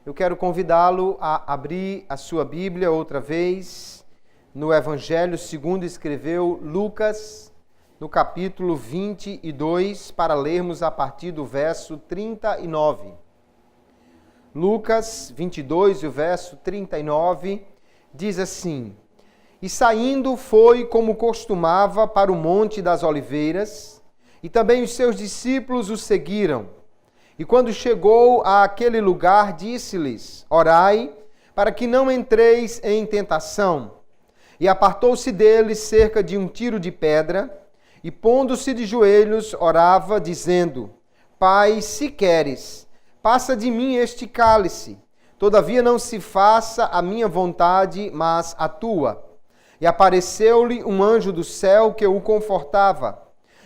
Eu quero convidá-lo a abrir a sua Bíblia outra vez no Evangelho segundo escreveu Lucas, no capítulo 22, para lermos a partir do verso 39. Lucas 22, o verso 39, diz assim: E saindo foi como costumava para o Monte das Oliveiras, e também os seus discípulos o seguiram. E quando chegou àquele lugar, disse-lhes: Orai, para que não entreis em tentação. E apartou-se deles cerca de um tiro de pedra, e pondo-se de joelhos, orava, dizendo: Pai, se queres, passa de mim este cálice. Todavia não se faça a minha vontade, mas a tua. E apareceu-lhe um anjo do céu que o confortava.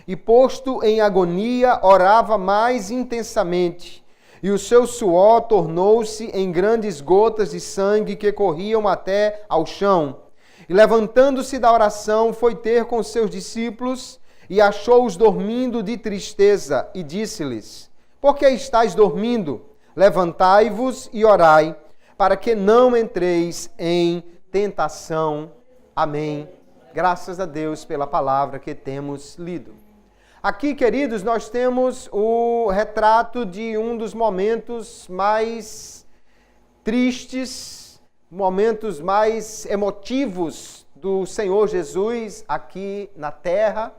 E posto em agonia, orava mais intensamente, e o seu suor tornou-se em grandes gotas de sangue que corriam até ao chão. E levantando-se da oração, foi ter com seus discípulos, e achou-os dormindo de tristeza, e disse-lhes: Por que estáis dormindo? Levantai-vos e orai, para que não entreis em tentação. Amém. Graças a Deus pela palavra que temos lido. Aqui, queridos, nós temos o retrato de um dos momentos mais tristes, momentos mais emotivos do Senhor Jesus aqui na terra,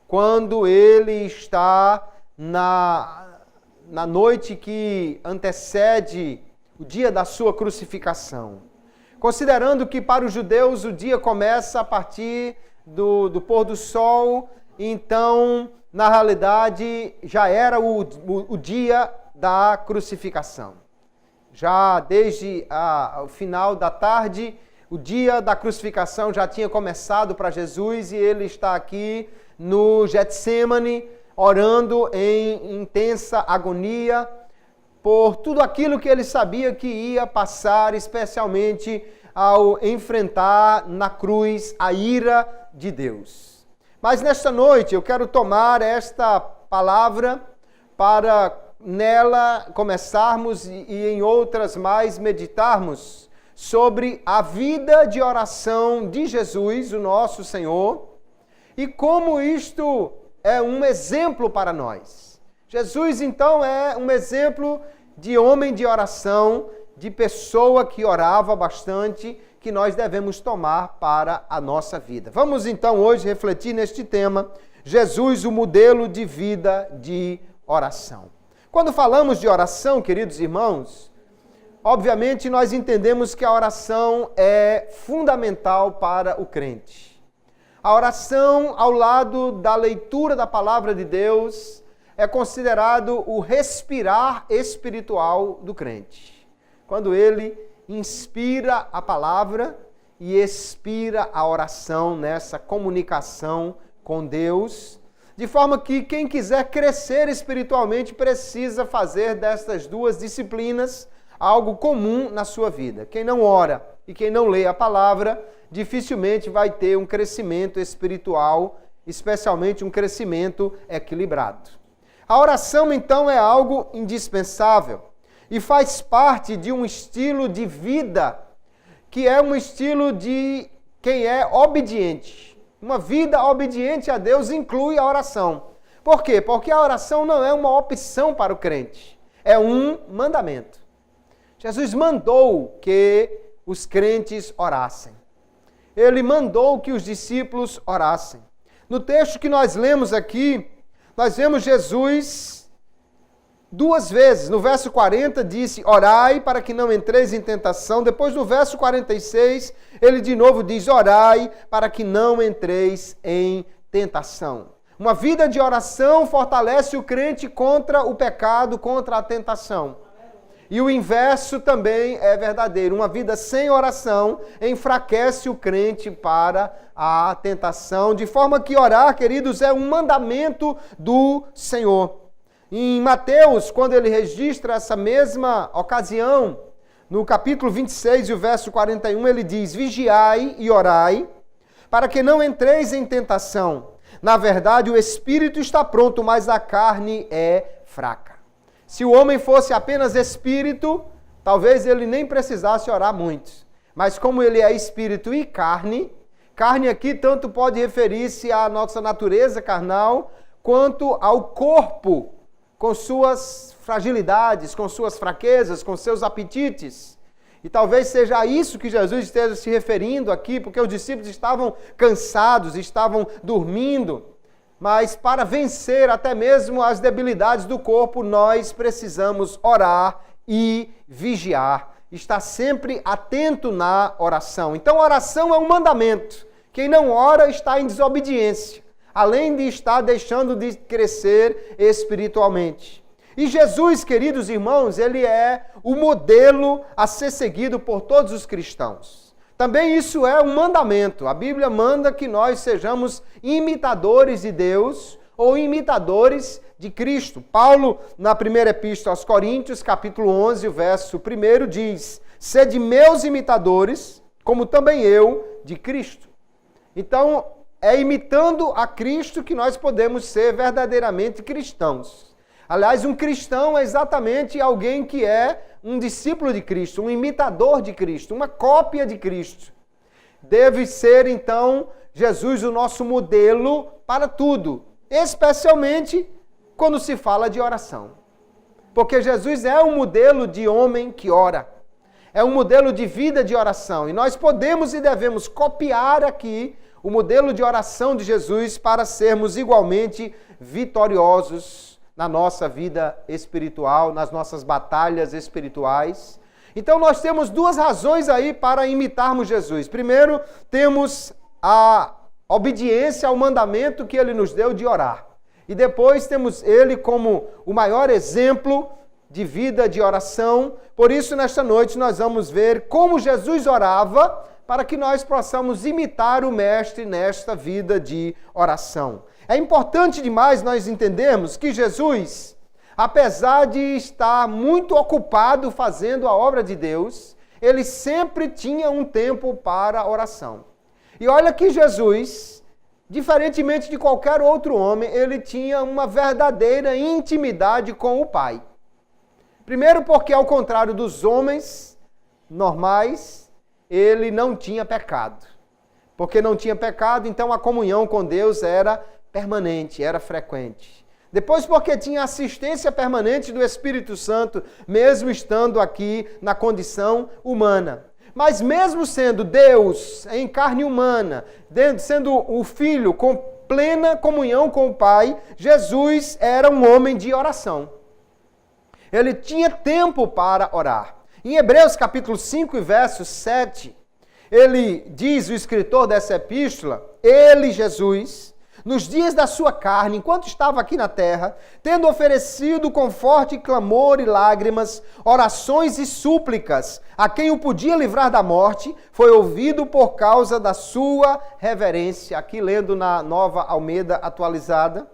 quando ele está na noite que antecede o dia da sua crucificação. Considerando que para os judeus o dia começa a partir do pôr do sol, então, na realidade, já era o dia da crucificação. Já desde o final da tarde, o dia da crucificação já tinha começado para Jesus e ele está aqui no Getsêmani, orando em intensa agonia por tudo aquilo que ele sabia que ia passar, especialmente ao enfrentar na cruz a ira de Deus. Mas nesta noite eu quero tomar esta palavra para nela começarmos e em outras mais meditarmos sobre a vida de oração de Jesus, o nosso Senhor, e como isto é um exemplo para nós. Jesus, então, é um exemplo de homem de oração, de pessoa que orava bastante, que nós devemos tomar para a nossa vida. Vamos então hoje refletir neste tema, Jesus, o modelo de vida de oração. Quando falamos de oração, queridos irmãos, obviamente nós entendemos que a oração é fundamental para o crente. A oração, ao lado da leitura da palavra de Deus, é considerado o respirar espiritual do crente. Quando ele inspira a palavra e expira a oração nessa comunicação com Deus, de forma que quem quiser crescer espiritualmente precisa fazer destas duas disciplinas algo comum na sua vida. Quem não ora e quem não lê a palavra, dificilmente vai ter um crescimento espiritual, especialmente um crescimento equilibrado. A oração, então, é algo indispensável e faz parte de um estilo de vida que é um estilo de quem é obediente. Uma vida obediente a Deus inclui a oração. Por quê? Porque a oração não é uma opção para o crente, é um mandamento. Jesus mandou que os crentes orassem. Ele mandou que os discípulos orassem. No texto que nós lemos aqui, nós vemos Jesus duas vezes. No verso 40 disse, orai para que não entreis em tentação. Depois no verso 46, ele de novo diz, orai para que não entreis em tentação. Uma vida de oração fortalece o crente contra o pecado, contra a tentação. E o inverso também é verdadeiro. Uma vida sem oração enfraquece o crente para a tentação, de forma que orar, queridos, é um mandamento do Senhor. Em Mateus, quando ele registra essa mesma ocasião, No capítulo 26 e o verso 41, ele diz: vigiai e orai, para que não entreis em tentação. Na verdade, o espírito está pronto, mas a carne é fraca. Se o homem fosse apenas espírito, talvez ele nem precisasse orar muito. Mas como ele é espírito e carne, carne aqui tanto pode referir-se à nossa natureza carnal, quanto ao corpo, com suas fragilidades, com suas fraquezas, com seus apetites. E talvez seja a isso que Jesus esteja se referindo aqui, porque os discípulos estavam cansados, estavam dormindo. Mas para vencer até mesmo as debilidades do corpo, nós precisamos orar e vigiar. Estar sempre atento na oração. Então, a oração é um mandamento. Quem não ora está em desobediência, além de estar deixando de crescer espiritualmente. E Jesus, queridos irmãos, ele é o modelo a ser seguido por todos os cristãos. Também isso é um mandamento. A Bíblia manda que nós sejamos imitadores de Deus ou imitadores de Cristo. Paulo, na primeira epístola aos Coríntios, capítulo 11, o verso 1, diz: sede meus imitadores, como também eu de Cristo. Então, é imitando a Cristo que nós podemos ser verdadeiramente cristãos. Aliás, um cristão é exatamente alguém que é um discípulo de Cristo, um imitador de Cristo, uma cópia de Cristo. Deve ser, então, Jesus o nosso modelo para tudo, especialmente quando se fala de oração. Porque Jesus é um modelo de homem que ora, é um modelo de vida de oração. E nós podemos e devemos copiar aqui o modelo de oração de Jesus para sermos igualmente vitoriosos na nossa vida espiritual, nas nossas batalhas espirituais. Então nós temos duas razões aí para imitarmos Jesus. Primeiro, temos a obediência ao mandamento que ele nos deu de orar. E depois temos ele como o maior exemplo de vida de oração. Por isso, nesta noite, nós vamos ver como Jesus orava para que nós possamos imitar o Mestre nesta vida de oração. É importante demais nós entendermos que Jesus, apesar de estar muito ocupado fazendo a obra de Deus, ele sempre tinha um tempo para oração. E olha que Jesus, diferentemente de qualquer outro homem, ele tinha uma verdadeira intimidade com o Pai. Primeiro porque, ao contrário dos homens normais, ele não tinha pecado. Porque não tinha pecado, então a comunhão com Deus era permanente, era frequente. Depois porque tinha assistência permanente do Espírito Santo, mesmo estando aqui na condição humana. Mas mesmo sendo Deus em carne humana, sendo o Filho com plena comunhão com o Pai, Jesus era um homem de oração. Ele tinha tempo para orar. Em Hebreus capítulo 5 e verso 7, ele diz, o escritor dessa epístola, ele, Jesus, nos dias da sua carne, enquanto estava aqui na terra, tendo oferecido com forte clamor e lágrimas, orações e súplicas, a quem o podia livrar da morte, foi ouvido por causa da sua reverência. Aqui lendo na Nova Almeida atualizada.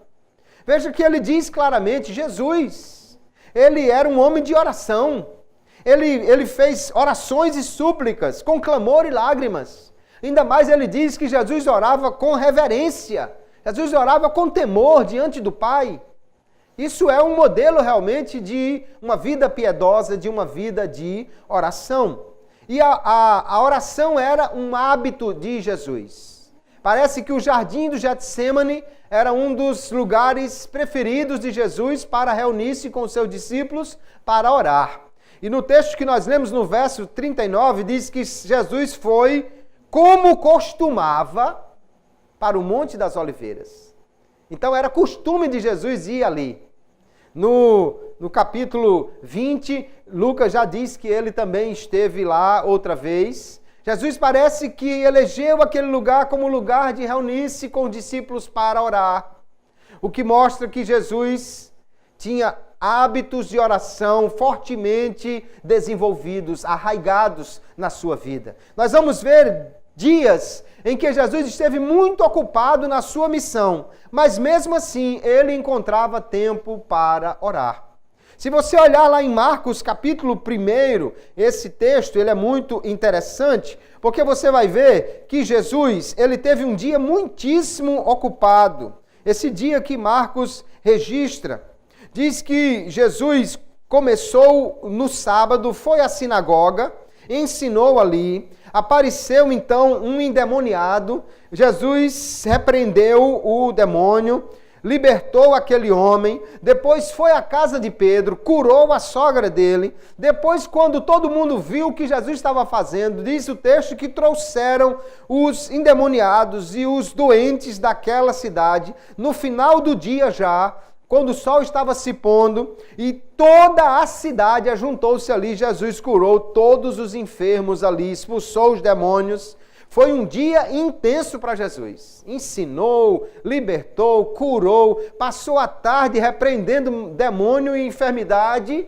Veja que ele diz claramente, Jesus, ele era um homem de oração. Ele fez orações e súplicas com clamor e lágrimas. Ainda mais ele diz que Jesus orava com reverência. Jesus orava com temor diante do Pai. Isso é um modelo realmente de uma vida piedosa, de uma vida de oração. E a oração era um hábito de Jesus. Parece que o jardim do Getsêmani era um dos lugares preferidos de Jesus para reunir-se com seus discípulos para orar. E no texto que nós lemos no verso 39, diz que Jesus foi, como costumava, para o Monte das Oliveiras. Então era costume de Jesus ir ali. No capítulo 20, Lucas já diz que ele também esteve lá outra vez. Jesus parece que elegeu aquele lugar como lugar de reunir-se com os discípulos para orar. O que mostra que Jesus tinha hábitos de oração fortemente desenvolvidos, arraigados na sua vida. Nós vamos ver dias em que Jesus esteve muito ocupado na sua missão, mas mesmo assim ele encontrava tempo para orar. Se você olhar lá em Marcos capítulo 1, esse texto ele é muito interessante, porque você vai ver que Jesus ele teve um dia muitíssimo ocupado. Esse dia que Marcos registra. Diz que Jesus começou no sábado, foi à sinagoga, ensinou ali, apareceu então um endemoniado, Jesus repreendeu o demônio, libertou aquele homem, depois foi à casa de Pedro, curou a sogra dele, depois quando todo mundo viu o que Jesus estava fazendo, diz o texto que trouxeram os endemoniados e os doentes daquela cidade, no final do dia já, quando o sol estava se pondo, e toda a cidade ajuntou-se ali, Jesus curou todos os enfermos ali, expulsou os demônios. Foi um dia intenso para Jesus. Ensinou, libertou, curou, passou a tarde repreendendo demônio e enfermidade.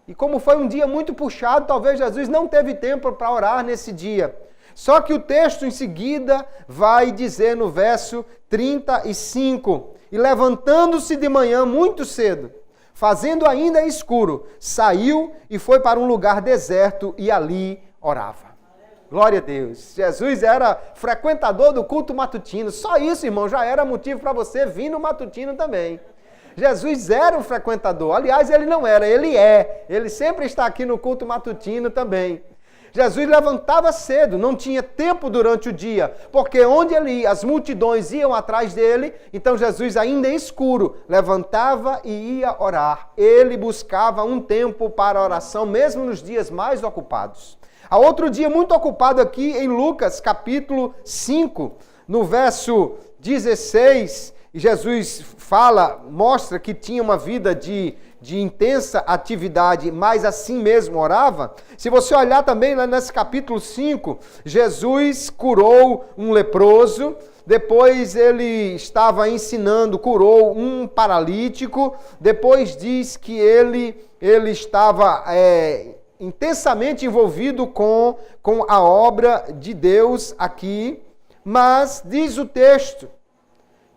E como foi um dia muito puxado, talvez Jesus não teve tempo para orar nesse dia. Só que o texto em seguida vai dizer no verso 35, e levantando-se de manhã muito cedo, fazendo ainda escuro, saiu e foi para um lugar deserto e ali orava. Glória a Deus. Jesus era frequentador do culto matutino. Só isso, irmão, já era motivo para você vir no matutino também. Jesus era um frequentador. Aliás, ele não era, ele é. Ele sempre está aqui no culto matutino também. Jesus levantava cedo, não tinha tempo durante o dia, porque onde ele ia, as multidões iam atrás dele, então Jesus ainda escuro levantava e ia orar. Ele buscava um tempo para oração, mesmo nos dias mais ocupados. Há outro dia muito ocupado aqui em Lucas, capítulo 5, no verso 16, Jesus mostra que tinha uma vida de intensa atividade, mas assim mesmo orava. Se você olhar também lá nesse capítulo 5, Jesus curou um leproso, depois ele estava ensinando, curou um paralítico, depois diz que ele estava intensamente envolvido com a obra de Deus aqui, mas diz o texto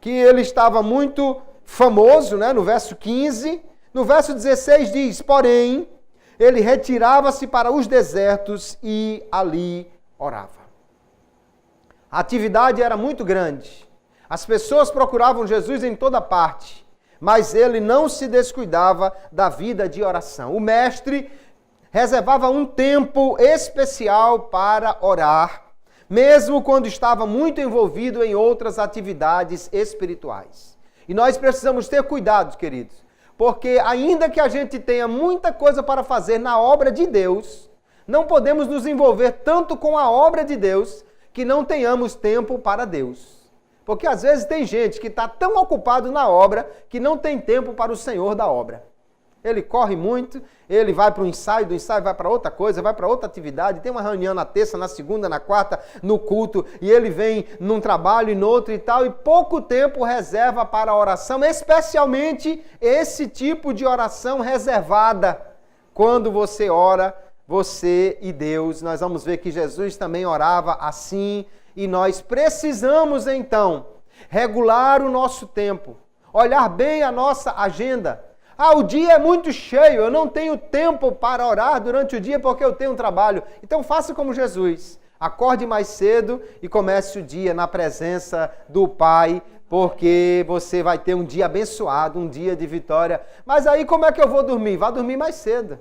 que ele estava muito famoso, né? No verso 15, no verso 16 diz, porém, ele retirava-se para os desertos e ali orava. A atividade era muito grande. As pessoas procuravam Jesus em toda parte, mas ele não se descuidava da vida de oração. O mestre reservava um tempo especial para orar, mesmo quando estava muito envolvido em outras atividades espirituais. E nós precisamos ter cuidado, queridos, porque ainda que a gente tenha muita coisa para fazer na obra de Deus, não podemos nos envolver tanto com a obra de Deus que não tenhamos tempo para Deus. Porque às vezes tem gente que está tão ocupado na obra que não tem tempo para o Senhor da obra. Ele corre muito, ele vai para o ensaio, do ensaio vai para outra coisa, vai para outra atividade, tem uma reunião na terça, na segunda, na quarta, no culto, e ele vem num trabalho e no outro e tal, e pouco tempo reserva para a oração, especialmente esse tipo de oração reservada. Quando você ora, você e Deus, nós vamos ver que Jesus também orava assim, e nós precisamos então regular o nosso tempo, olhar bem a nossa agenda. O dia é muito cheio, eu não tenho tempo para orar durante o dia porque eu tenho um trabalho. Então faça como Jesus, acorde mais cedo e comece o dia na presença do Pai, porque você vai ter um dia abençoado, um dia de vitória. Mas aí como é que eu vou dormir? Vá dormir mais cedo.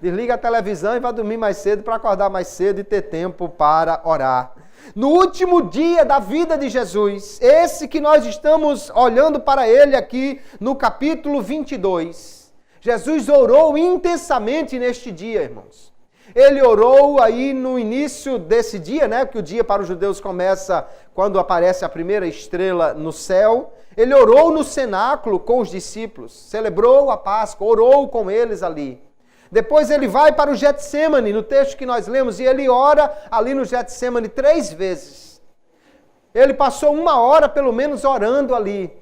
Desliga a televisão e vá dormir mais cedo para acordar mais cedo e ter tempo para orar. No último dia da vida de Jesus, esse que nós estamos olhando para ele aqui no capítulo 22, Jesus orou intensamente neste dia, irmãos. Ele orou aí no início desse dia, né? Porque o dia para os judeus começa quando aparece a primeira estrela no céu. Ele orou no cenáculo com os discípulos, celebrou a Páscoa, orou com eles ali. Depois ele vai para o Getsemane, no texto que nós lemos, e ele ora ali no Getsemane 3 vezes. Ele passou 1 hora pelo menos orando ali.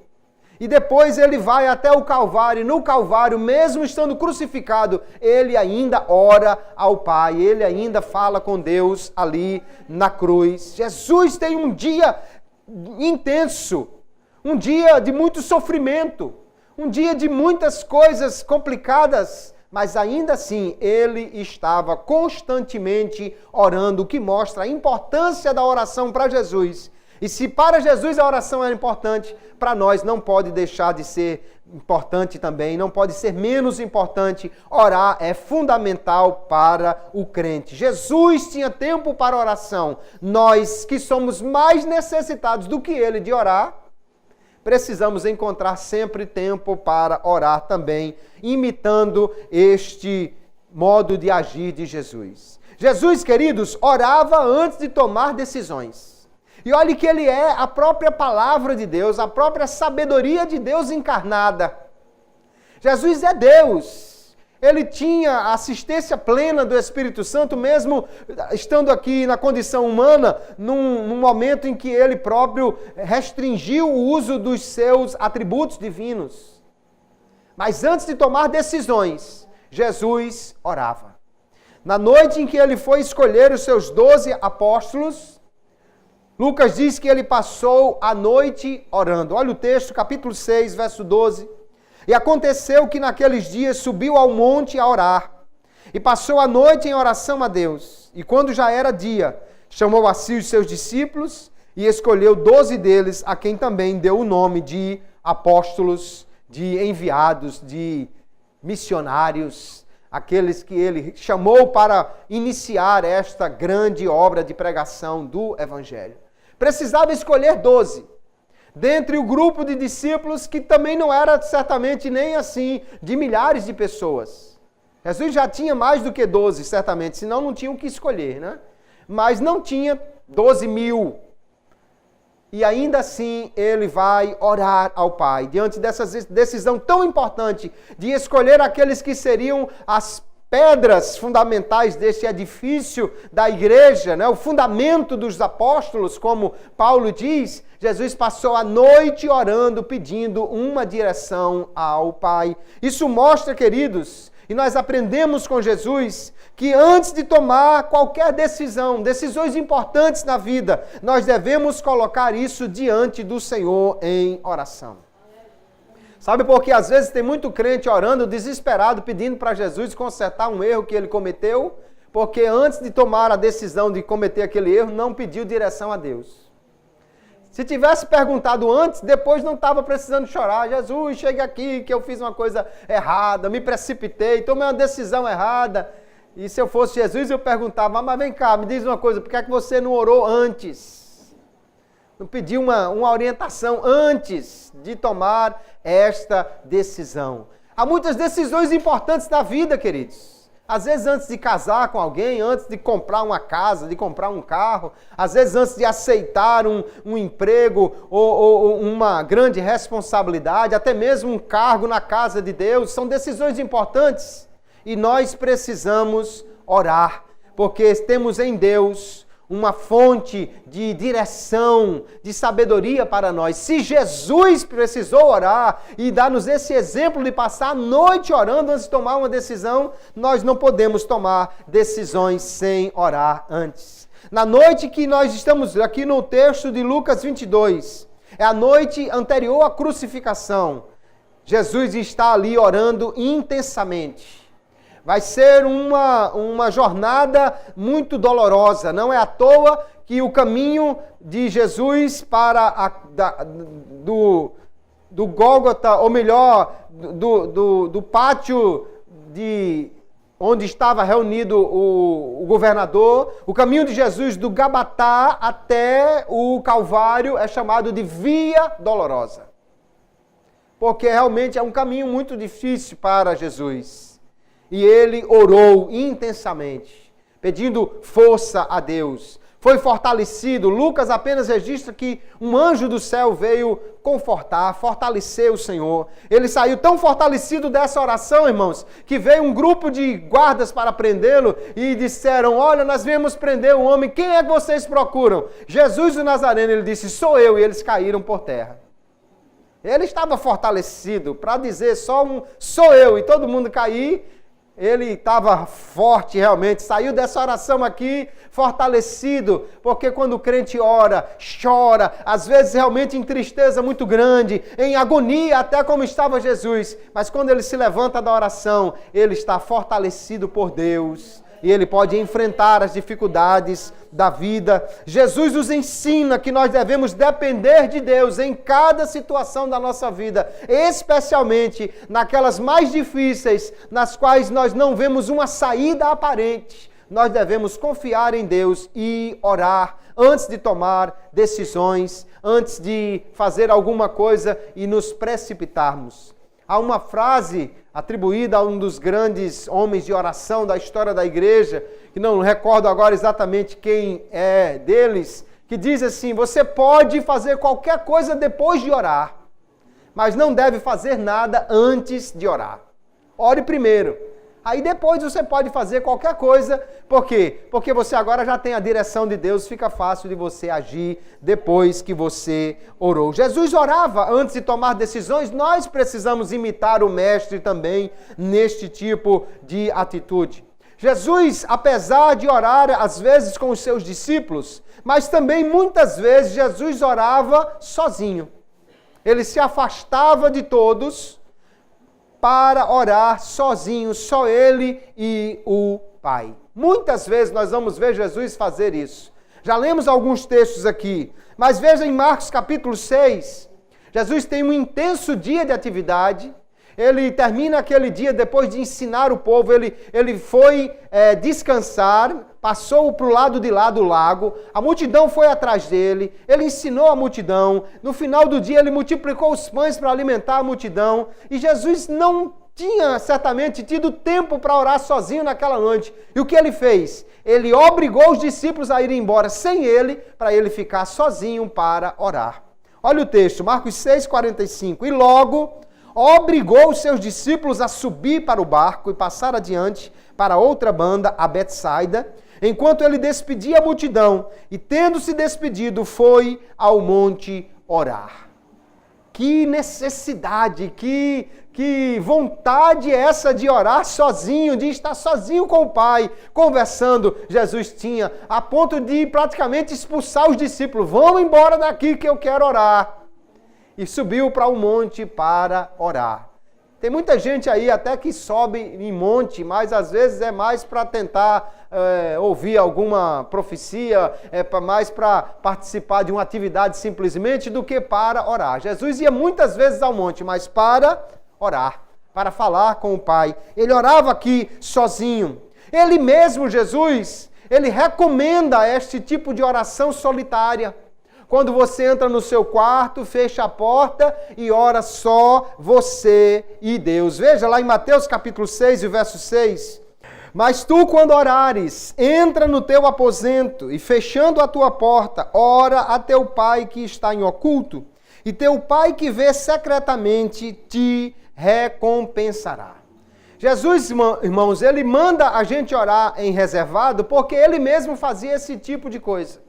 E depois ele vai até o Calvário, e no Calvário, mesmo estando crucificado, ele ainda ora ao Pai, ele ainda fala com Deus ali na cruz. Jesus tem um dia intenso, um dia de muito sofrimento, um dia de muitas coisas complicadas, mas ainda assim ele estava constantemente orando, o que mostra a importância da oração para Jesus. E se para Jesus a oração era importante, para nós não pode deixar de ser importante também, não pode ser menos importante. Orar é fundamental para o crente. Jesus tinha tempo para oração. Nós que somos mais necessitados do que ele de orar, precisamos encontrar sempre tempo para orar também, imitando este modo de agir de Jesus. Jesus, queridos, orava antes de tomar decisões. E olhe que ele é a própria palavra de Deus, a própria sabedoria de Deus encarnada. Jesus é Deus. Ele tinha assistência plena do Espírito Santo, mesmo estando aqui na condição humana, num momento em que ele próprio restringiu o uso dos seus atributos divinos. Mas antes de tomar decisões, Jesus orava. Na noite em que ele foi escolher os seus 12 apóstolos, Lucas diz que ele passou a noite orando. Olha o texto, capítulo 6, verso 12. E aconteceu que naqueles dias subiu ao monte a orar, e passou a noite em oração a Deus. E quando já era dia, chamou a si os seus discípulos, e escolheu 12 deles, a quem também deu o nome de apóstolos, de enviados, de missionários, aqueles que ele chamou para iniciar esta grande obra de pregação do Evangelho. Precisava escolher 12. Dentre o grupo de discípulos, que também não era certamente nem assim de milhares de pessoas. Jesus já tinha mais do que 12, certamente, senão não tinha o que escolher, né? Mas não tinha 12 mil. E ainda assim ele vai orar ao Pai, diante dessa decisão tão importante de escolher aqueles que seriam as pedras fundamentais deste edifício da igreja, né? O fundamento dos apóstolos, como Paulo diz. Jesus passou a noite orando, pedindo uma direção ao Pai. Isso mostra, queridos, e nós aprendemos com Jesus, que antes de tomar qualquer decisão, decisões importantes na vida, nós devemos colocar isso diante do Senhor em oração. Sabe por que às vezes tem muito crente orando, desesperado, pedindo para Jesus consertar um erro que ele cometeu? Porque antes de tomar a decisão de cometer aquele erro, não pediu direção a Deus. Se tivesse perguntado antes, depois não estava precisando chorar. Jesus, chegue aqui que eu fiz uma coisa errada, me precipitei, tomei uma decisão errada. E se eu fosse Jesus, eu perguntava, mas vem cá, me diz uma coisa, por que é que você não orou antes? Não pediu uma orientação antes de tomar esta decisão. Há muitas decisões importantes na vida, queridos. Às vezes antes de casar com alguém, antes de comprar uma casa, de comprar um carro, às vezes antes de aceitar um emprego ou uma grande responsabilidade, até mesmo um cargo na casa de Deus, são decisões importantes. E nós precisamos orar, porque temos em Deus uma fonte de direção, de sabedoria para nós. Se Jesus precisou orar e dar-nos esse exemplo de passar a noite orando antes de tomar uma decisão, nós não podemos tomar decisões sem orar antes. Na noite que nós estamos aqui no texto de Lucas 22, é a noite anterior à crucificação. Jesus está ali orando intensamente. Vai ser uma jornada muito dolorosa. Não é à toa que o caminho de Jesus para do Gólgota, ou melhor, do pátio onde estava reunido o governador, o caminho de Jesus do Gabatá até o Calvário é chamado de Via Dolorosa. Porque realmente é um caminho muito difícil para Jesus. E ele orou intensamente, pedindo força a Deus. Foi fortalecido. Lucas apenas registra que um anjo do céu veio confortar, fortalecer o Senhor. Ele saiu tão fortalecido dessa oração, irmãos, que veio um grupo de guardas para prendê-lo e disseram, olha, nós viemos prender um homem, quem é que vocês procuram? Jesus o Nazareno. Ele disse, sou eu, e eles caíram por terra. Ele estava fortalecido para dizer só sou eu, e todo mundo cair. ele estava forte realmente, saiu dessa oração aqui fortalecido, porque quando o crente ora, chora, às vezes realmente em tristeza muito grande, em agonia, até como estava Jesus, mas quando ele se levanta da oração, ele está fortalecido por Deus e ele pode enfrentar as dificuldades da vida. Jesus nos ensina que nós devemos depender de Deus em cada situação da nossa vida, especialmente naquelas mais difíceis, nas quais nós não vemos uma saída aparente. Nós devemos confiar em Deus e orar antes de tomar decisões, antes de fazer alguma coisa e nos precipitarmos. Há uma frase atribuída a um dos grandes homens de oração da história da igreja, que não recordo agora exatamente quem é deles, que diz assim: você pode fazer qualquer coisa depois de orar, mas não deve fazer nada antes de orar. Ore primeiro. Aí depois você pode fazer qualquer coisa. Por quê? Porque você agora já tem a direção de Deus, fica fácil de você agir depois que você orou. Jesus orava antes de tomar decisões, nós precisamos imitar o Mestre também neste tipo de atitude. Jesus, apesar de orar às vezes com os seus discípulos, mas também muitas vezes Jesus orava sozinho. Ele se afastava de todos para orar sozinho, só ele e o Pai. Muitas vezes nós vamos ver Jesus fazer isso. Já lemos alguns textos aqui, mas veja em Marcos capítulo 6, Jesus tem um intenso dia de atividade. Ele termina aquele dia, depois de ensinar o povo, ele foi descansar, passou para o lado de lá do lago, a multidão foi atrás dele, ele ensinou a multidão, no final do dia ele multiplicou os pães para alimentar a multidão, e Jesus não tinha certamente tido tempo para orar sozinho naquela noite. E o que ele fez? Ele obrigou os discípulos a irem embora sem ele, para ele ficar sozinho para orar. Olha o texto, Marcos 6,45. E logo obrigou os seus discípulos a subir para o barco e passar adiante para outra banda, a Betsaida, enquanto ele despedia a multidão, e tendo se despedido, foi ao monte orar. Que necessidade, que vontade é essa de orar sozinho, de estar sozinho com o Pai, conversando. Jesus tinha, a ponto de praticamente expulsar os discípulos. Vão embora daqui que eu quero orar. E subiu para o monte para orar. Tem muita gente aí até que sobe em monte, mas às vezes é mais para tentar ouvir alguma profecia, mais para participar de uma atividade simplesmente do que para orar. Jesus ia muitas vezes ao monte, mas para orar, para falar com o Pai. Ele orava aqui sozinho. Ele mesmo, Jesus, ele recomenda este tipo de oração solitária. Quando você entra no seu quarto, fecha a porta e ora só você e Deus. Veja lá em Mateus capítulo 6, o verso 6. Mas tu, quando orares, entra no teu aposento e, fechando a tua porta, ora a teu Pai que está em oculto, e teu Pai que vê secretamente te recompensará. Jesus, irmãos, ele manda a gente orar em reservado porque ele mesmo fazia esse tipo de coisa.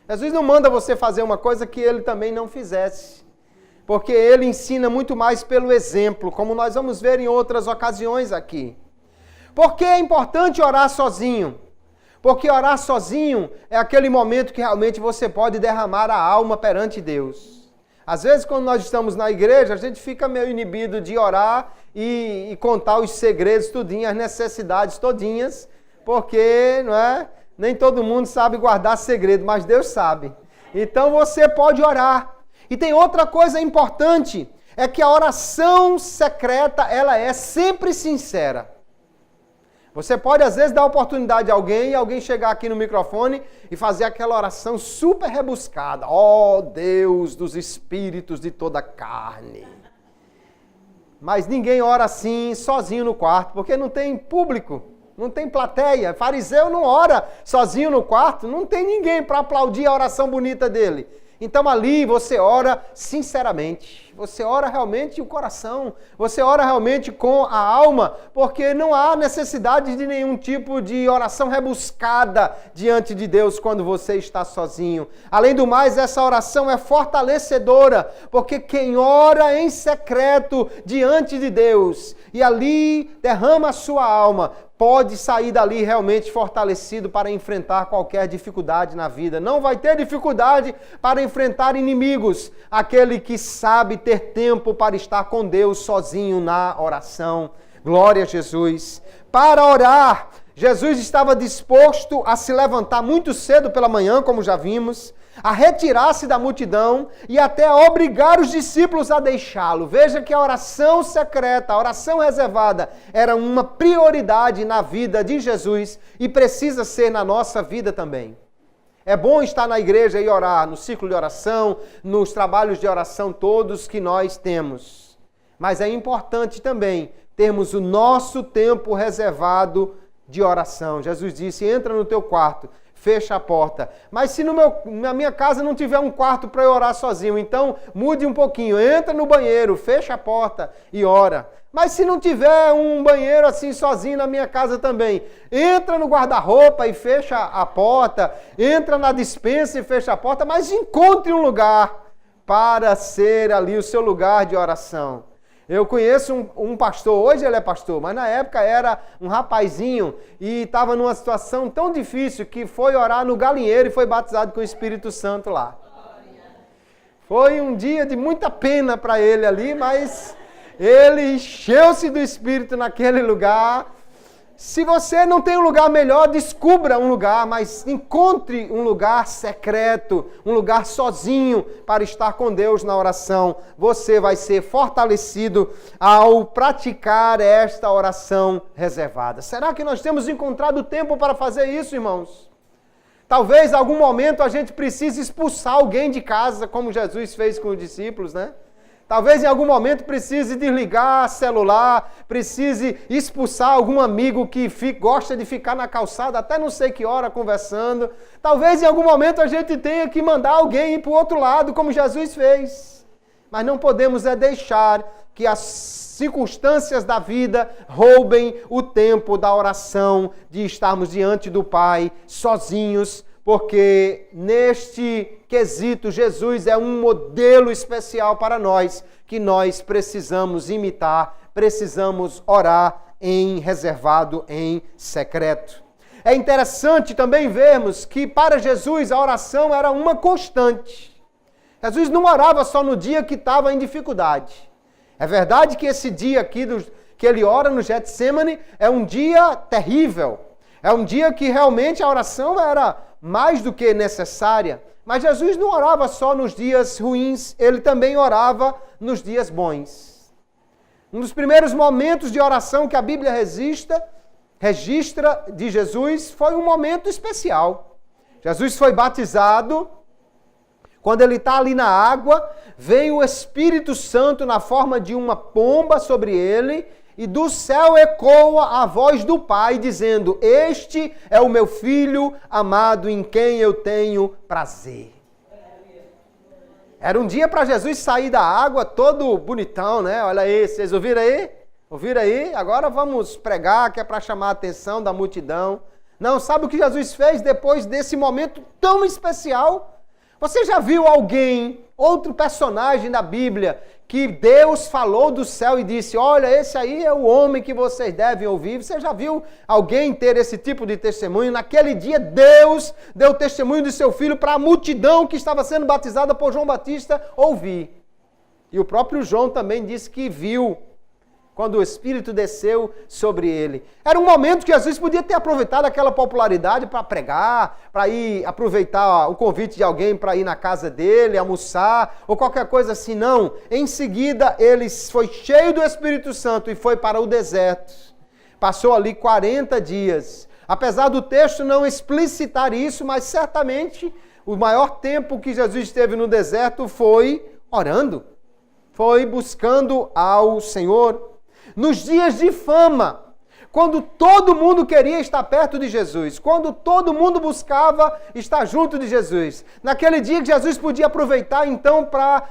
Jesus não manda você fazer uma coisa que ele também não fizesse, porque ele ensina muito mais pelo exemplo, como nós vamos ver em outras ocasiões aqui. Por que é importante orar sozinho? Porque orar sozinho é aquele momento que realmente você pode derramar a alma perante Deus. Às vezes, quando nós estamos na igreja, a gente fica meio inibido de orar e contar os segredos tudinho, as necessidades todinhas, porque, não é? Nem todo mundo sabe guardar segredo, mas Deus sabe. Então você pode orar. E tem outra coisa importante, é que a oração secreta, ela é sempre sincera. Você pode às vezes dar oportunidade a alguém e alguém chegar aqui no microfone e fazer aquela oração super rebuscada. Ó Deus dos espíritos de toda carne. Mas ninguém ora assim, sozinho no quarto, porque não tem público. Não tem plateia. Fariseu não ora sozinho no quarto. Não tem ninguém para aplaudir a oração bonita dele. Então ali você ora sinceramente. mente, você ora realmente o coração, você ora realmente com a alma, porque não há necessidade de nenhum tipo de oração rebuscada diante de Deus quando você está sozinho. Além do mais, essa oração é fortalecedora, porque quem ora em secreto diante de Deus e ali derrama a sua alma, pode sair dali realmente fortalecido para enfrentar qualquer dificuldade na vida. Não vai ter dificuldade para enfrentar inimigos. Aquele que sabe ter tempo para estar com Deus sozinho na oração. Glória a Jesus. Para orar, Jesus estava disposto a se levantar muito cedo pela manhã, como já vimos, a retirar-se da multidão e até a obrigar os discípulos a deixá-lo. Veja que a oração secreta, a oração reservada, era uma prioridade na vida de Jesus e precisa ser na nossa vida também. É bom estar na igreja e orar, no círculo de oração, nos trabalhos de oração todos que nós temos. Mas é importante também termos o nosso tempo reservado de oração. Jesus disse, entra no teu quarto, fecha a porta. Mas se na minha casa não tiver um quarto para eu orar sozinho, então mude um pouquinho, entra no banheiro, fecha a porta e ora. Mas se não tiver um banheiro assim sozinho na minha casa também, entra no guarda-roupa e fecha a porta, entra na despensa e fecha a porta, mas encontre um lugar para ser ali o seu lugar de oração. Eu conheço um pastor, hoje ele é pastor, mas na época era um rapazinho e estava numa situação tão difícil que foi orar no galinheiro e foi batizado com o Espírito Santo lá. Foi um dia de muita pena para ele ali, mas ele encheu-se do Espírito naquele lugar. Se você não tem um lugar melhor, descubra um lugar, mas encontre um lugar secreto, um lugar sozinho para estar com Deus na oração. Você vai ser fortalecido ao praticar esta oração reservada. Será que nós temos encontrado tempo para fazer isso, irmãos? Talvez em algum momento a gente precise expulsar alguém de casa, como Jesus fez com os discípulos, né? Talvez em algum momento precise desligar celular, precise expulsar algum amigo que gosta de ficar na calçada até não sei que hora conversando. Talvez em algum momento a gente tenha que mandar alguém ir para o outro lado, como Jesus fez. Mas não podemos deixar que as circunstâncias da vida roubem o tempo da oração, de estarmos diante do Pai sozinhos, porque neste quesito Jesus é um modelo especial para nós, que nós precisamos imitar, precisamos orar em reservado, em secreto. É interessante também vermos que para Jesus a oração era uma constante. Jesus não orava só no dia que estava em dificuldade. É verdade que esse dia aqui que ele ora no Getsemane é um dia terrível. É um dia que realmente a oração era mais do que necessária. Mas Jesus não orava só nos dias ruins, ele também orava nos dias bons. Um dos primeiros momentos de oração que a Bíblia registra de Jesus foi um momento especial. Jesus foi batizado. Quando ele está ali na água, vem o Espírito Santo na forma de uma pomba sobre ele, e do céu ecoa a voz do Pai, dizendo, este é o meu Filho amado em quem eu tenho prazer. Era um dia para Jesus sair da água todo bonitão, né? Olha aí, vocês ouviram aí? Ouviram aí? Agora vamos pregar, que é para chamar a atenção da multidão. Não, sabe o que Jesus fez depois desse momento tão especial? Você já viu alguém, outro personagem da Bíblia, que Deus falou do céu e disse, olha, esse aí é o homem que vocês devem ouvir? Você já viu alguém ter esse tipo de testemunho? Naquele dia, Deus deu testemunho de seu Filho para a multidão que estava sendo batizada por João Batista ouvir. E o próprio João também disse que viu quando o Espírito desceu sobre ele. Era um momento que Jesus podia ter aproveitado aquela popularidade para pregar, para ir aproveitar o convite de alguém para ir na casa dele, almoçar, ou qualquer coisa assim. Não. Em seguida, ele foi cheio do Espírito Santo e foi para o deserto. Passou ali 40 dias. Apesar do texto não explicitar isso, mas certamente o maior tempo que Jesus esteve no deserto foi orando. Foi buscando ao Senhor. Nos dias de fama, quando todo mundo queria estar perto de Jesus, quando todo mundo buscava estar junto de Jesus, naquele dia que Jesus podia aproveitar então para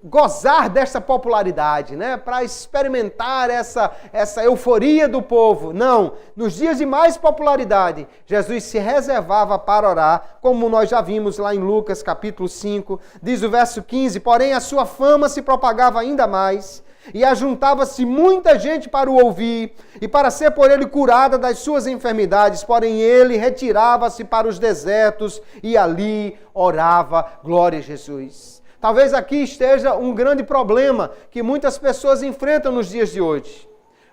gozar dessa popularidade, né? Para experimentar essa euforia do povo. Não, nos dias de mais popularidade, Jesus se reservava para orar, como nós já vimos lá em Lucas capítulo 5, diz o verso 15, porém a sua fama se propagava ainda mais, e ajuntava-se muita gente para o ouvir, e para ser por ele curada das suas enfermidades, porém ele retirava-se para os desertos, e ali orava, glória a Jesus. Talvez aqui esteja um grande problema que muitas pessoas enfrentam nos dias de hoje.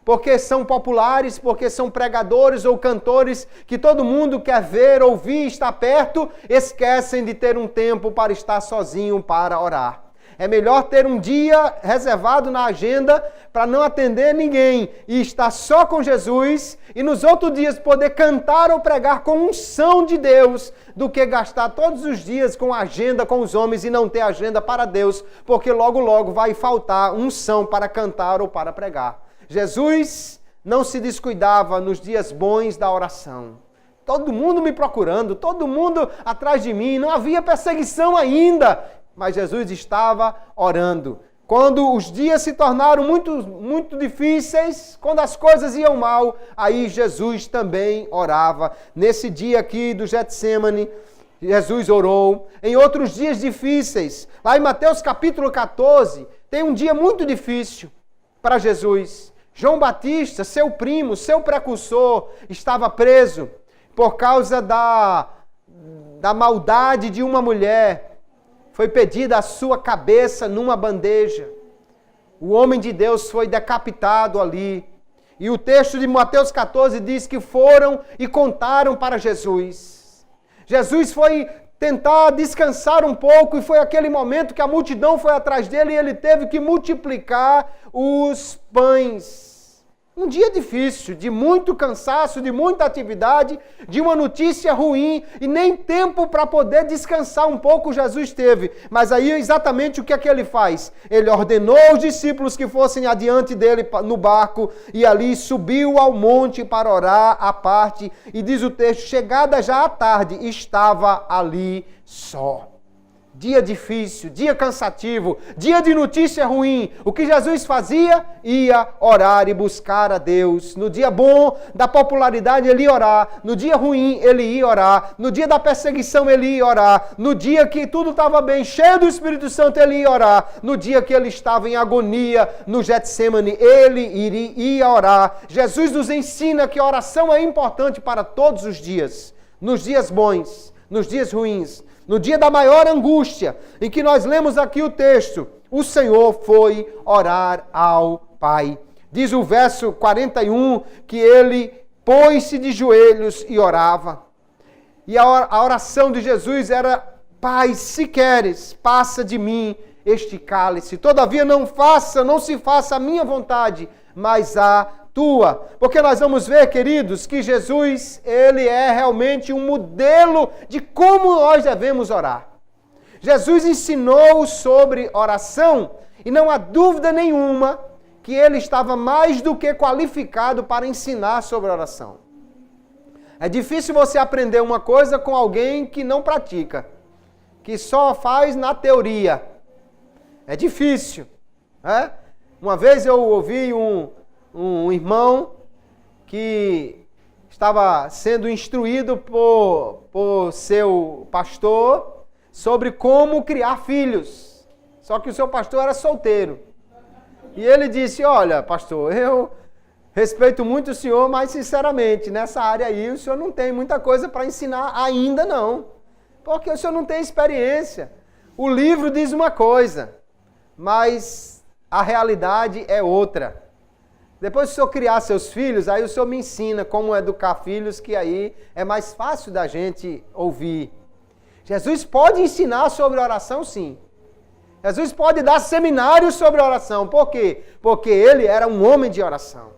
Porque são populares, porque são pregadores ou cantores que todo mundo quer ver, ouvir, estar perto, esquecem de ter um tempo para estar sozinho para orar. É melhor ter um dia reservado na agenda para não atender ninguém e estar só com Jesus e nos outros dias poder cantar ou pregar com unção de Deus do que gastar todos os dias com agenda com os homens e não ter agenda para Deus, porque logo logo vai faltar unção para cantar ou para pregar. Jesus não se descuidava nos dias bons da oração. Todo mundo me procurando, todo mundo atrás de mim, não havia perseguição ainda. Mas Jesus estava orando. Quando os dias se tornaram muito difíceis, quando as coisas iam mal, aí Jesus também orava. Nesse dia aqui do Getsêmani, Jesus orou. Em outros dias difíceis, lá em Mateus capítulo 14, tem um dia muito difícil para Jesus. João Batista, seu primo, seu precursor, estava preso por causa da maldade de uma mulher. Foi pedida a sua cabeça numa bandeja. O homem de Deus foi decapitado ali. E o texto de Mateus 14 diz que foram e contaram para Jesus. Jesus foi tentar descansar um pouco e foi aquele momento que a multidão foi atrás dele e ele teve que multiplicar os pães. Um dia difícil, de muito cansaço, de muita atividade, de uma notícia ruim e nem tempo para poder descansar um pouco Jesus teve. Mas aí exatamente o que é que ele faz? Ele ordenou os discípulos que fossem adiante dele no barco e ali subiu ao monte para orar à parte. E diz o texto, chegada já à tarde, estava ali só. Dia difícil, dia cansativo, dia de notícia ruim. O que Jesus fazia? Ia orar e buscar a Deus. No dia bom da popularidade, ele ia orar. No dia ruim, ele ia orar. No dia da perseguição, ele ia orar. No dia que tudo estava bem, cheio do Espírito Santo, ele ia orar. No dia que ele estava em agonia, no Getsêmani, ele ia orar. Jesus nos ensina que a oração é importante para todos os dias. Nos dias bons, nos dias ruins. No dia da maior angústia, em que nós lemos aqui o texto, o Senhor foi orar ao Pai. Diz o verso 41 que ele pôs-se de joelhos e orava. E a oração de Jesus era, Pai, se queres, passa de mim este cálice. Todavia não se faça a minha vontade, mas a tua. Porque nós vamos ver, queridos, que Jesus, ele é realmente um modelo de como nós devemos orar. Jesus ensinou sobre oração e não há dúvida nenhuma que ele estava mais do que qualificado para ensinar sobre oração. É difícil você aprender uma coisa com alguém que não pratica, que só faz na teoria. É difícil. Né? Uma vez eu ouvi um irmão que estava sendo instruído por seu pastor sobre como criar filhos. Só que o seu pastor era solteiro. E ele disse, olha, pastor, eu respeito muito o senhor, mas sinceramente, nessa área aí, o senhor não tem muita coisa para ensinar ainda não. Porque o senhor não tem experiência. O livro diz uma coisa, mas a realidade é outra. Depois que o senhor criar seus filhos, aí o senhor me ensina como educar filhos, que aí é mais fácil da gente ouvir. Jesus pode ensinar sobre oração, sim. Jesus pode dar seminários sobre oração. Por quê? Porque ele era um homem de oração.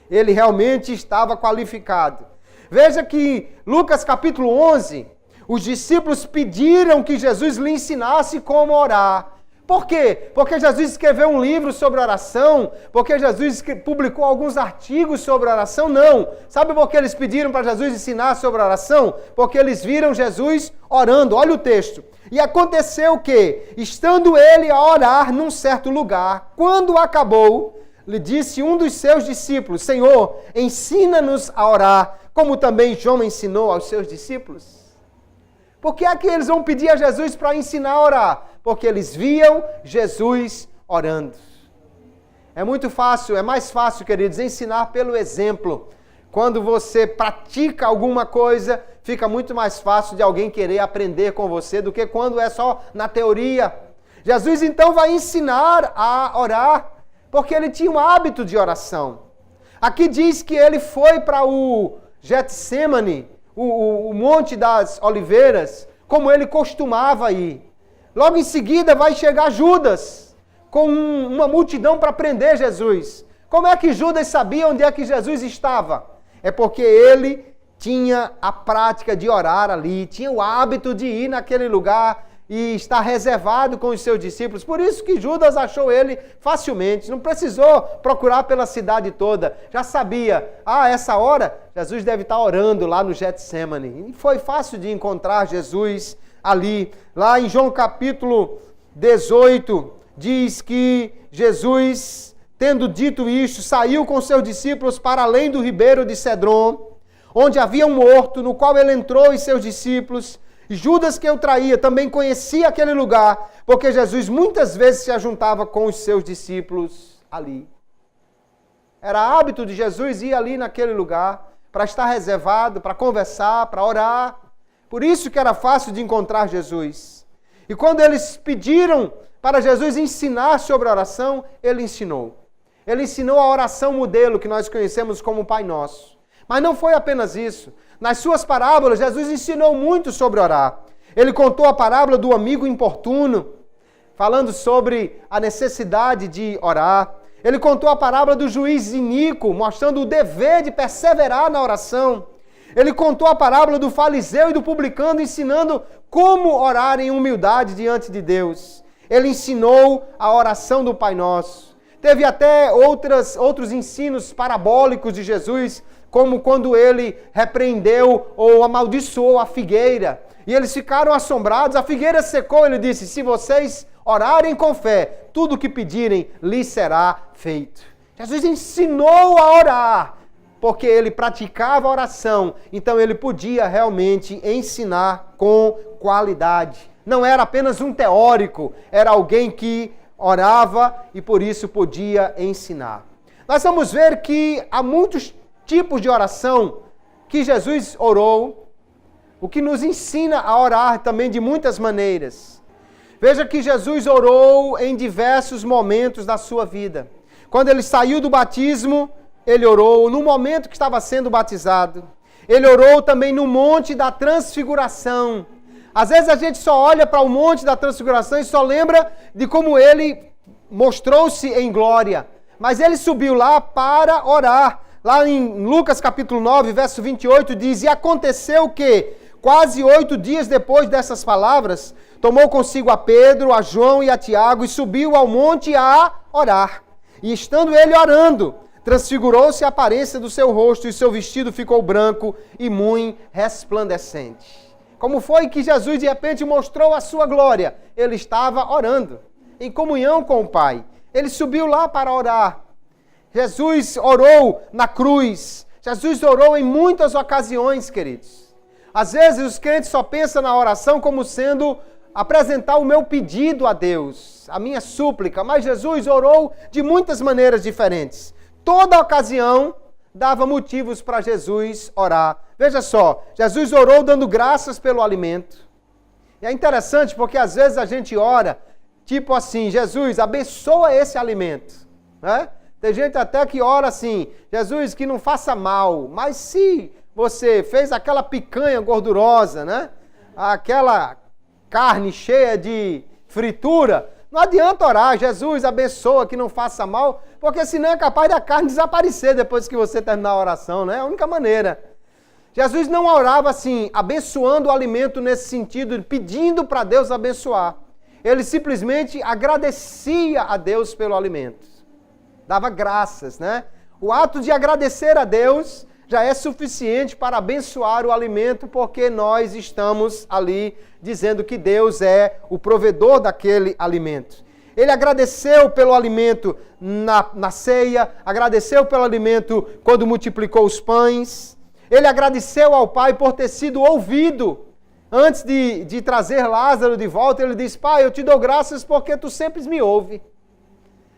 Ele realmente estava qualificado. Veja que Lucas capítulo 11, os discípulos pediram que Jesus lhe ensinasse como orar. Por quê? Porque Jesus escreveu um livro sobre oração? Porque Jesus publicou alguns artigos sobre oração? Não. Sabe por que eles pediram para Jesus ensinar sobre oração? Porque eles viram Jesus orando. Olha o texto. E aconteceu que, estando ele a orar num certo lugar, quando acabou, lhe disse um dos seus discípulos: Senhor, ensina-nos a orar, como também João ensinou aos seus discípulos. Por que é que eles vão pedir a Jesus para ensinar a orar? Porque eles viam Jesus orando. É muito fácil, é mais fácil, queridos, ensinar pelo exemplo. Quando você pratica alguma coisa, fica muito mais fácil de alguém querer aprender com você do que quando é só na teoria. Jesus então vai ensinar a orar, porque ele tinha um hábito de oração. Aqui diz que ele foi para o Getsemane, o Monte das Oliveiras, como ele costumava ir. Logo em seguida vai chegar Judas, com uma multidão para prender Jesus. Como é que Judas sabia onde é que Jesus estava? É porque ele tinha a prática de orar ali, tinha o hábito de ir naquele lugar e estar reservado com os seus discípulos. Por isso que Judas achou ele facilmente, não precisou procurar pela cidade toda. Já sabia, essa hora Jesus deve estar orando lá no Getsemane. E foi fácil de encontrar Jesus ali. Lá em João capítulo 18, diz que Jesus, tendo dito isto, saiu com seus discípulos para além do ribeiro de Cedron, onde havia um horto, no qual ele entrou e seus discípulos. E Judas, que o traía, também conhecia aquele lugar, porque Jesus muitas vezes se ajuntava com os seus discípulos ali. Era hábito de Jesus ir ali naquele lugar, para estar reservado, para conversar, para orar. Por isso que era fácil de encontrar Jesus. E quando eles pediram para Jesus ensinar sobre a oração, ele ensinou. Ele ensinou a oração modelo que nós conhecemos como Pai Nosso. Mas não foi apenas isso. Nas suas parábolas, Jesus ensinou muito sobre orar. Ele contou a parábola do amigo importuno, falando sobre a necessidade de orar. Ele contou a parábola do juiz iníquo, mostrando o dever de perseverar na oração. Ele contou a parábola do fariseu e do publicano, ensinando como orar em humildade diante de Deus. Ele ensinou a oração do Pai Nosso. Teve até outros ensinos parabólicos de Jesus, como quando ele repreendeu ou amaldiçoou a figueira. E eles ficaram assombrados, a figueira secou, ele disse: se vocês orarem com fé, tudo o que pedirem lhes será feito. Jesus ensinou a orar, porque ele praticava a oração, então ele podia realmente ensinar com qualidade. Não era apenas um teórico, era alguém que orava e por isso podia ensinar. Nós vamos ver que há muitos tipos de oração que Jesus orou, o que nos ensina a orar também de muitas maneiras. Veja que Jesus orou em diversos momentos da sua vida. Quando ele saiu do batismo, ele orou. No momento que estava sendo batizado, ele orou também no Monte da Transfiguração. Às vezes a gente só olha para o Monte da Transfiguração e só lembra de como ele mostrou-se em glória. Mas ele subiu lá para orar. Lá em Lucas capítulo 9, verso 28, diz: e aconteceu que, quase 8 dias depois dessas palavras, tomou consigo a Pedro, a João e a Tiago e subiu ao monte a orar. E estando ele orando, transfigurou-se a aparência do seu rosto e seu vestido ficou branco e muito resplandecente. Como foi que Jesus de repente mostrou a sua glória? Ele estava orando, em comunhão com o Pai. Ele subiu lá para orar. Jesus orou na cruz. Jesus orou em muitas ocasiões, queridos. Às vezes os crentes só pensam na oração como sendo apresentar o meu pedido a Deus, a minha súplica. Mas Jesus orou de muitas maneiras diferentes. Toda ocasião dava motivos para Jesus orar. Veja só, Jesus orou dando graças pelo alimento. E é interessante porque às vezes a gente ora, tipo assim: Jesus, abençoa esse alimento, né? Tem gente até que ora assim: Jesus, que não faça mal. Mas se você fez aquela picanha gordurosa, né? Aquela carne cheia de fritura, não adianta orar: Jesus, abençoa, que não faça mal, porque senão é capaz da carne desaparecer depois que você terminar a oração, né? É a única maneira. Jesus não orava assim, abençoando o alimento nesse sentido, pedindo para Deus abençoar. ele simplesmente agradecia a Deus pelo alimento. Dava graças, né? O ato de agradecer a Deus já é suficiente para abençoar o alimento, porque nós estamos ali dizendo que Deus é o provedor daquele alimento. Ele agradeceu pelo alimento na ceia, agradeceu pelo alimento quando multiplicou os pães. Ele agradeceu ao Pai por ter sido ouvido. Antes de trazer Lázaro de volta, ele diz: Pai, eu te dou graças porque tu sempre me ouve.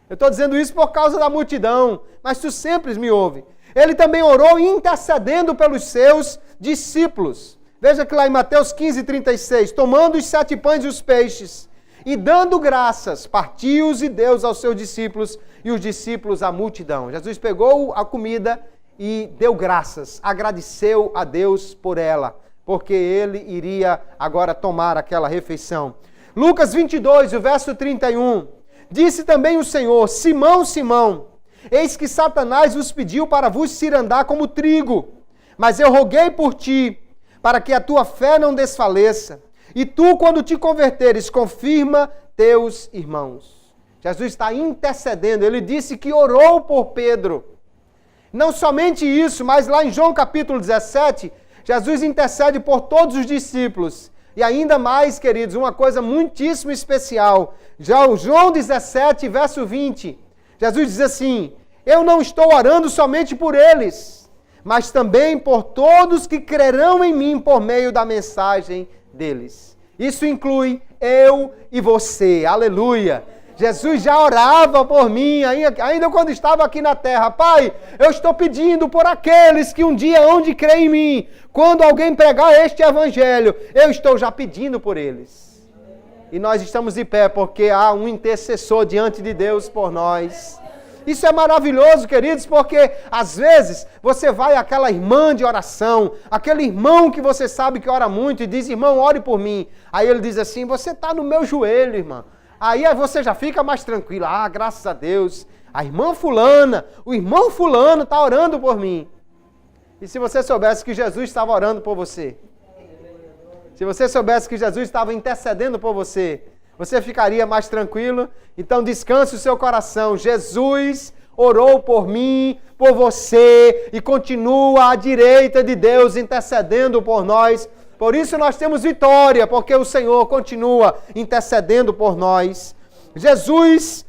Eu estou dizendo isso por causa da multidão, mas tu sempre me ouve. Ele também orou intercedendo pelos seus discípulos. Veja que lá em Mateus 15:36, tomando os 7 pães e os peixes, e dando graças, partiu-os e deu aos seus discípulos, e os discípulos à multidão. Jesus pegou a comida e deu graças, agradeceu a Deus por ela, porque ele iria agora tomar aquela refeição. Lucas 22, o verso 31, disse também o Senhor: Simão, Simão, eis que Satanás vos pediu para vos cirandar como trigo, mas eu roguei por ti, para que a tua fé não desfaleça. E tu, quando te converteres, confirma teus irmãos. Jesus está intercedendo. Ele disse que orou por Pedro. Não somente isso, mas lá em João capítulo 17, Jesus intercede por todos os discípulos. E ainda mais, queridos, uma coisa muitíssimo especial. Já o João 17, verso 20, Jesus diz assim: eu não estou orando somente por eles, mas também por todos que crerão em mim por meio da mensagem deles. Isso inclui eu e você. Aleluia! Jesus já orava por mim, ainda quando estava aqui na terra. Pai, eu estou pedindo por aqueles que um dia hão de crer em mim. Quando alguém pregar este evangelho, eu estou já pedindo por eles. E nós estamos de pé porque há um intercessor diante de Deus por nós. Isso é maravilhoso, queridos, porque às vezes você vai àquela irmã de oração, aquele irmão que você sabe que ora muito e diz: irmão, ore por mim. Aí ele diz assim: você está no meu joelho, irmã. Aí você já fica mais tranquilo. Ah, graças a Deus, a irmã fulana, o irmão fulano está orando por mim. E se você soubesse que Jesus estava orando por você? Se você soubesse que Jesus estava intercedendo por você, você ficaria mais tranquilo? Então descanse o seu coração. Jesus orou por mim, por você, e continua à direita de Deus intercedendo por nós. Por isso nós temos vitória, porque o Senhor continua intercedendo por nós. Jesus,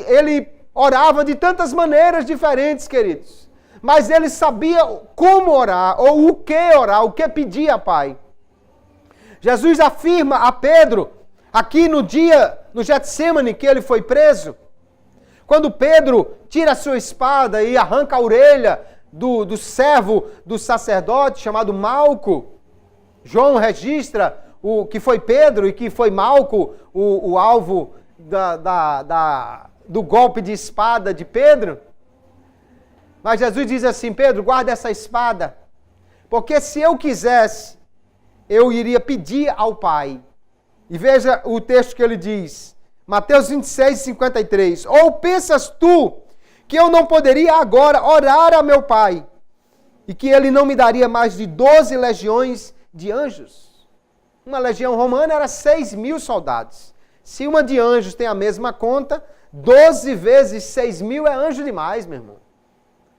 ele orava de tantas maneiras diferentes, queridos. Mas ele sabia como orar, ou o que pedir a Pai. Jesus afirma a Pedro, aqui no Getsêmani, que ele foi preso, quando Pedro tira a sua espada e arranca a orelha do servo do sacerdote, chamado Malco. João registra o que foi Pedro e que foi Malco o alvo do golpe de espada de Pedro. Mas Jesus diz assim: Pedro, guarda essa espada, porque se eu quisesse, eu iria pedir ao Pai. E veja o texto que ele diz, Mateus 26, 53. Ou pensas tu que eu não poderia agora orar a meu Pai, e que ele não me daria mais de 12 legiões de anjos? Uma legião romana era 6.000 soldados. Se uma de anjos tem a mesma conta, 12 vezes 6.000 é anjo demais, meu irmão.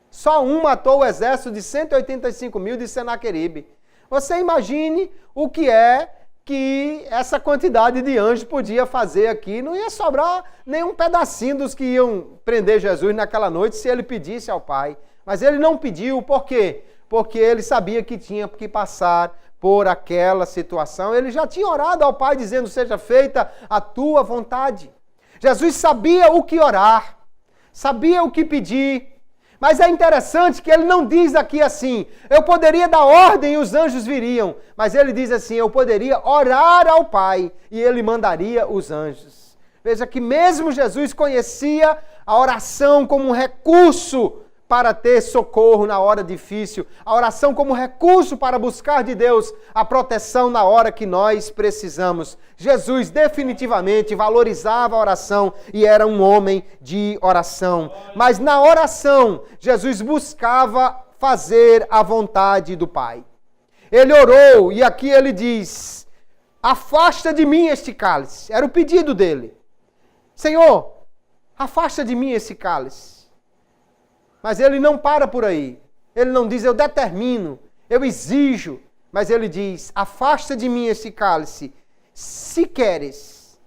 Só um matou o exército de 185.000 de Senaqueribe. Você imagine o que é que essa quantidade de anjos podia fazer aqui. Não ia sobrar nenhum pedacinho dos que iam prender Jesus naquela noite se ele pedisse ao Pai. Mas ele não pediu, por quê? Porque ele sabia que tinha que passar por aquela situação. Ele já tinha orado ao Pai dizendo: seja feita a tua vontade. Jesus sabia o que orar, sabia o que pedir. Mas é interessante que ele não diz aqui assim: eu poderia dar ordem e os anjos viriam. Mas ele diz assim: eu poderia orar ao Pai e ele mandaria os anjos. Veja que mesmo Jesus conhecia a oração como um recurso para ter socorro na hora difícil, a oração como recurso para buscar de Deus a proteção na hora que nós precisamos. Jesus definitivamente valorizava a oração e era um homem de oração. Mas na oração, Jesus buscava fazer a vontade do Pai. Ele orou, e aqui ele diz: afasta de mim este cálice. Era o pedido dele. Senhor, afasta de mim esse cálice. Mas ele não para por aí. Ele não diz, eu determino, eu exijo. Mas ele diz, afasta de mim esse cálice, se queres.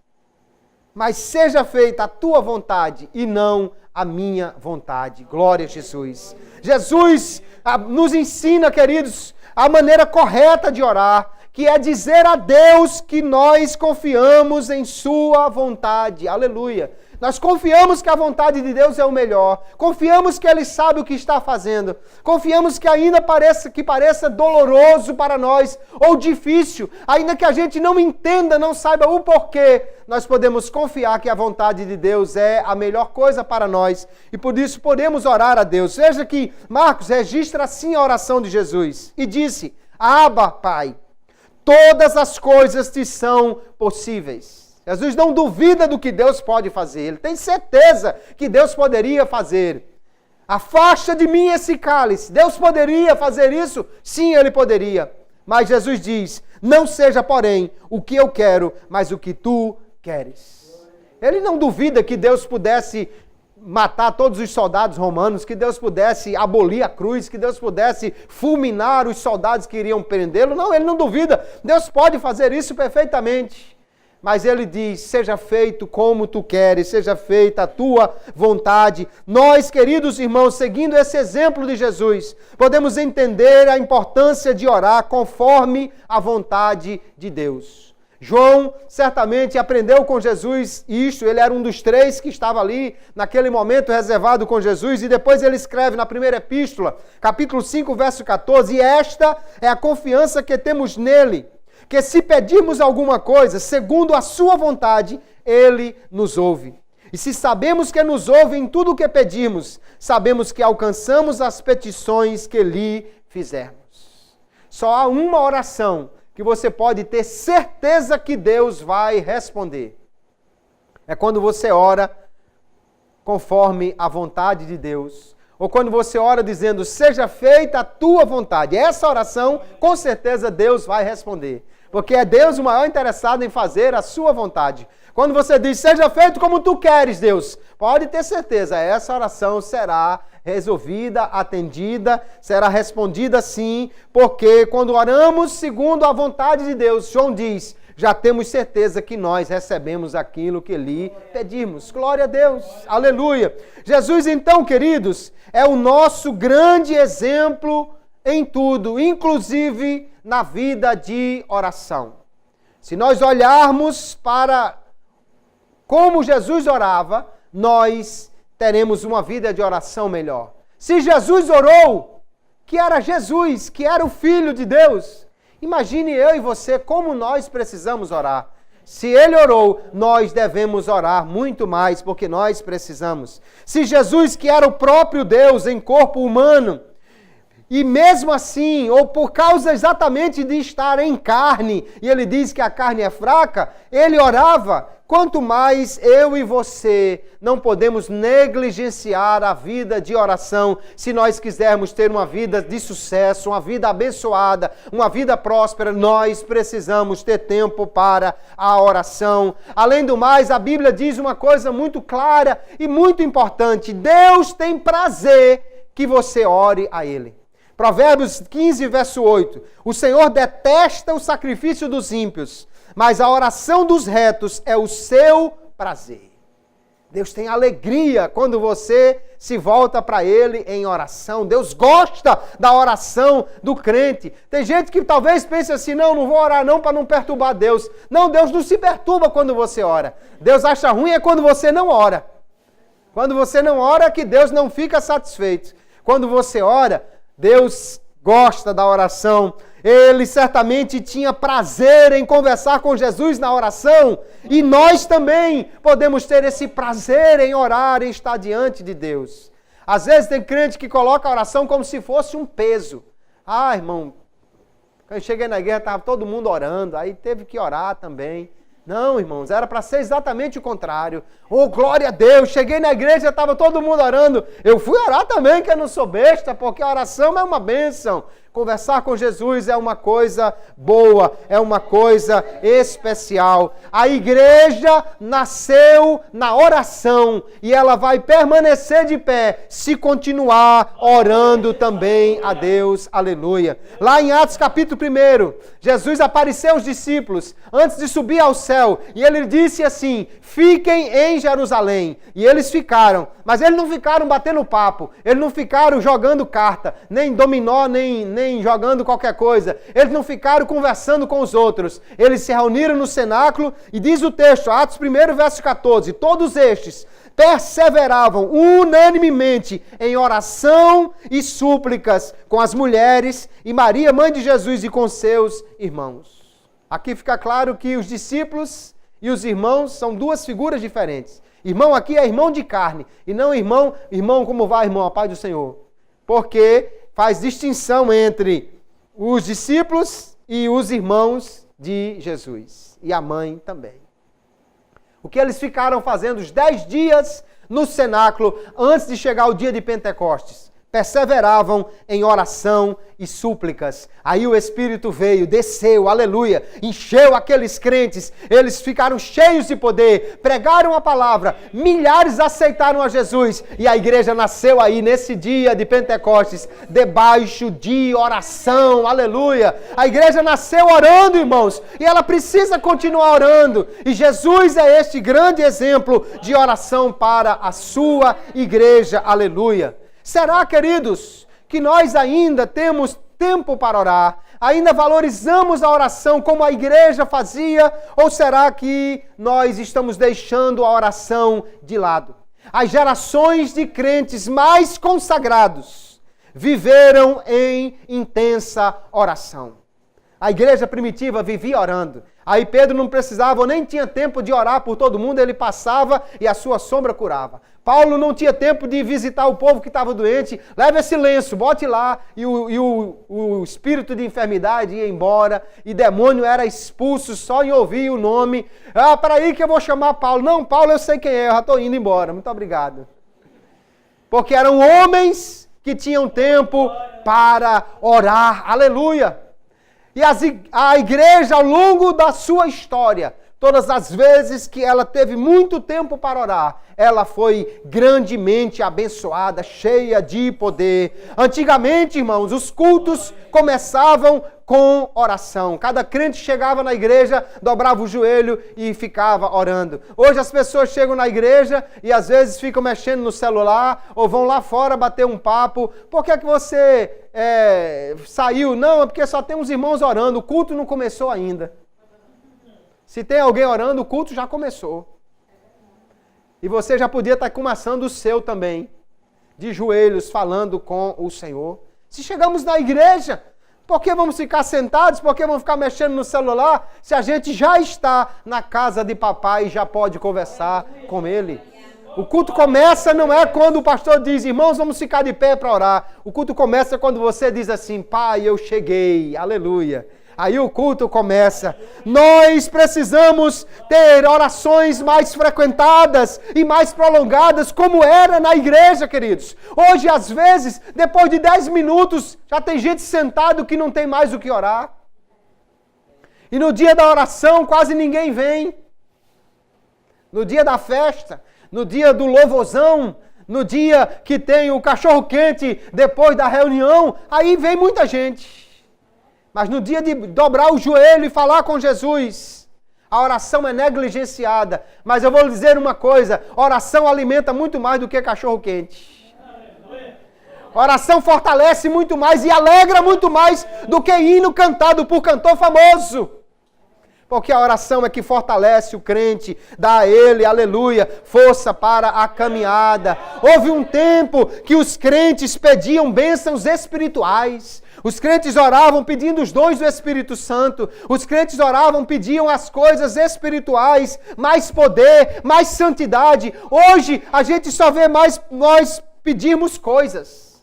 Mas seja feita a tua vontade e não a minha vontade. Glória a Jesus. Jesus nos ensina, queridos, a maneira correta de orar, que é dizer a Deus que nós confiamos em sua vontade. Aleluia. Nós confiamos que a vontade de Deus é o melhor. Confiamos que Ele sabe o que está fazendo. Confiamos que ainda pareça doloroso para nós, ou difícil, ainda que a gente não entenda, não saiba o porquê, nós podemos confiar que a vontade de Deus é a melhor coisa para nós. E por isso podemos orar a Deus. Veja que Marcos registra assim a oração de Jesus. E disse, Abba, Pai, todas as coisas te são possíveis. Jesus não duvida do que Deus pode fazer. Ele tem certeza que Deus poderia fazer. Afasta de mim esse cálice. Deus poderia fazer isso? Sim, Ele poderia. Mas Jesus diz, não seja, porém, o que eu quero, mas o que tu queres. Ele não duvida que Deus pudesse matar todos os soldados romanos, que Deus pudesse abolir a cruz, que Deus pudesse fulminar os soldados que iriam prendê-lo. Não, ele não duvida. Deus pode fazer isso perfeitamente. Mas ele diz, seja feito como tu queres, seja feita a tua vontade. Nós, queridos irmãos, seguindo esse exemplo de Jesus, podemos entender a importância de orar conforme a vontade de Deus. João certamente aprendeu com Jesus isto, ele era um dos 3 que estava ali naquele momento reservado com Jesus, e depois ele escreve na primeira epístola, capítulo 5, verso 14, e esta é a confiança que temos nele, que se pedirmos alguma coisa, segundo a sua vontade, Ele nos ouve. E se sabemos que nos ouve em tudo o que pedirmos, sabemos que alcançamos as petições que lhe fizermos. Só há uma oração que você pode ter certeza que Deus vai responder. É quando você ora conforme a vontade de Deus, ou quando você ora dizendo, seja feita a tua vontade. Essa oração, com certeza, Deus vai responder. Porque é Deus o maior interessado em fazer a sua vontade. Quando você diz, seja feito como tu queres, Deus, pode ter certeza, essa oração será resolvida, atendida, será respondida sim, porque quando oramos segundo a vontade de Deus, João diz, já temos certeza que nós recebemos aquilo que lhe pedimos. Glória a Deus, aleluia. Jesus, então, queridos, é o nosso grande exemplo em tudo, inclusive na vida de oração. Se nós olharmos para como Jesus orava, nós teremos uma vida de oração melhor. Se Jesus orou, que era Jesus, que era o Filho de Deus, imagine eu e você como nós precisamos orar. Se Ele orou, nós devemos orar muito mais, porque nós precisamos. Se Jesus, que era o próprio Deus em corpo humano, e mesmo assim, ou por causa exatamente de estar em carne, e ele diz que a carne é fraca, ele orava, quanto mais eu e você não podemos negligenciar a vida de oração, se nós quisermos ter uma vida de sucesso, uma vida abençoada, uma vida próspera, nós precisamos ter tempo para a oração. Além do mais, a Bíblia diz uma coisa muito clara e muito importante, Deus tem prazer que você ore a Ele. Provérbios 15, verso 8. O Senhor detesta o sacrifício dos ímpios, mas a oração dos retos é o seu prazer. Deus tem alegria quando você se volta para Ele em oração. Deus gosta da oração do crente. Tem gente que talvez pense assim, não vou orar não para não perturbar Deus. Não, Deus não se perturba quando você ora. Deus acha ruim é quando você não ora. Quando você não ora é que Deus não fica satisfeito. Quando você ora, Deus gosta da oração. Ele certamente tinha prazer em conversar com Jesus na oração. E nós também podemos ter esse prazer em orar, em estar diante de Deus. Às vezes tem crente que coloca a oração como se fosse um peso. Ah, irmão, quando eu cheguei na igreja estava todo mundo orando, aí teve que orar também. Não, irmãos, era para ser exatamente o contrário. Oh, glória a Deus, cheguei na igreja, estava todo mundo orando. Eu fui orar também, que eu não sou besta, porque a oração é uma bênção. Conversar com Jesus é uma coisa boa, é uma coisa especial. A igreja nasceu na oração e ela vai permanecer de pé se continuar orando também a Deus. Aleluia. Lá em Atos capítulo 1, Jesus apareceu aos discípulos antes de subir ao céu e ele disse assim: fiquem em Jerusalém. E eles ficaram, mas eles não ficaram batendo papo, eles não ficaram jogando carta, nem dominó, nem jogando qualquer coisa. Eles não ficaram conversando com os outros. Eles se reuniram no cenáculo e diz o texto, Atos 1, verso 14, todos estes perseveravam unanimemente em oração e súplicas com as mulheres e Maria, mãe de Jesus, e com seus irmãos. Aqui fica claro que os discípulos e os irmãos são duas figuras diferentes. Irmão aqui é irmão de carne e não irmão como vai, irmão, a paz do Senhor. Porque faz distinção entre os discípulos e os irmãos de Jesus. E a mãe também. O que eles ficaram fazendo os 10 dias no cenáculo antes de chegar o dia de Pentecostes? Perseveravam em oração e súplicas. Aí o Espírito veio, desceu, aleluia, encheu aqueles crentes, eles ficaram cheios de poder, pregaram a palavra, milhares aceitaram a Jesus e a igreja nasceu aí nesse dia de Pentecostes, debaixo de oração, aleluia. A igreja nasceu orando, irmãos, e ela precisa continuar orando, e Jesus é este grande exemplo de oração para a sua igreja, aleluia. Será, queridos, que nós ainda temos tempo para orar? Ainda valorizamos a oração como a igreja fazia? Ou será que nós estamos deixando a oração de lado? As gerações de crentes mais consagrados viveram em intensa oração. A igreja primitiva vivia orando. Aí Pedro não precisava ou nem tinha tempo de orar por todo mundo, ele passava e a sua sombra curava. Paulo não tinha tempo de visitar o povo que estava doente. Leve esse lenço, bote lá. E o espírito de enfermidade ia embora. E demônio era expulso só em ouvir o nome. Ah, peraí que eu vou chamar Paulo. Não, Paulo eu sei quem é, eu já estou indo embora. Muito obrigado. Porque eram homens que tinham tempo para orar. Aleluia. E a igreja ao longo da sua história, todas as vezes que ela teve muito tempo para orar, ela foi grandemente abençoada, cheia de poder. Antigamente, irmãos, os cultos começavam com oração. Cada crente chegava na igreja, dobrava o joelho e ficava orando. Hoje as pessoas chegam na igreja e às vezes ficam mexendo no celular ou vão lá fora bater um papo. Por que você saiu? Não, é porque só tem uns irmãos orando. O culto não começou ainda. Se tem alguém orando, o culto já começou. E você já podia estar começando o seu também, de joelhos, falando com o Senhor. Se chegamos na igreja, por que vamos ficar sentados? Por que vamos ficar mexendo no celular? Se a gente já está na casa de papai e já pode conversar com ele. O culto começa não é quando o pastor diz, irmãos, vamos ficar de pé para orar. O culto começa quando você diz assim, pai, eu cheguei, aleluia. Aí o culto começa. Nós precisamos ter orações mais frequentadas e mais prolongadas, como era na igreja, queridos. Hoje, às vezes, depois de 10 minutos, já tem gente sentado que não tem mais o que orar. E no dia da oração, quase ninguém vem. No dia da festa, no dia do louvorzão, no dia que tem o cachorro-quente depois da reunião, aí vem muita gente. Mas no dia de dobrar o joelho e falar com Jesus, a oração é negligenciada. Mas eu vou lhe dizer uma coisa, oração alimenta muito mais do que cachorro-quente. Oração fortalece muito mais e alegra muito mais do que hino cantado por cantor famoso. Porque a oração é que fortalece o crente, dá a ele, aleluia, força para a caminhada. Houve um tempo que os crentes pediam bênçãos espirituais. Os crentes oravam pedindo os dons do Espírito Santo. Os crentes oravam, pediam as coisas espirituais, mais poder, mais santidade. Hoje a gente só vê mais nós pedirmos coisas.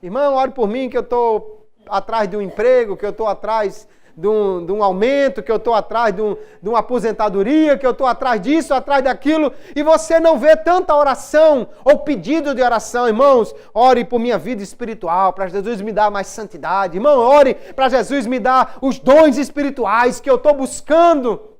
Irmão, ore por mim que eu estou atrás de um emprego, que eu estou atrás de um aumento, que eu estou atrás de uma aposentadoria, que eu estou atrás disso, atrás daquilo, e você não vê tanta oração ou pedido de oração. Irmãos, ore por minha vida espiritual, para Jesus me dar mais santidade. Irmão, ore para Jesus me dar os dons espirituais que eu estou buscando.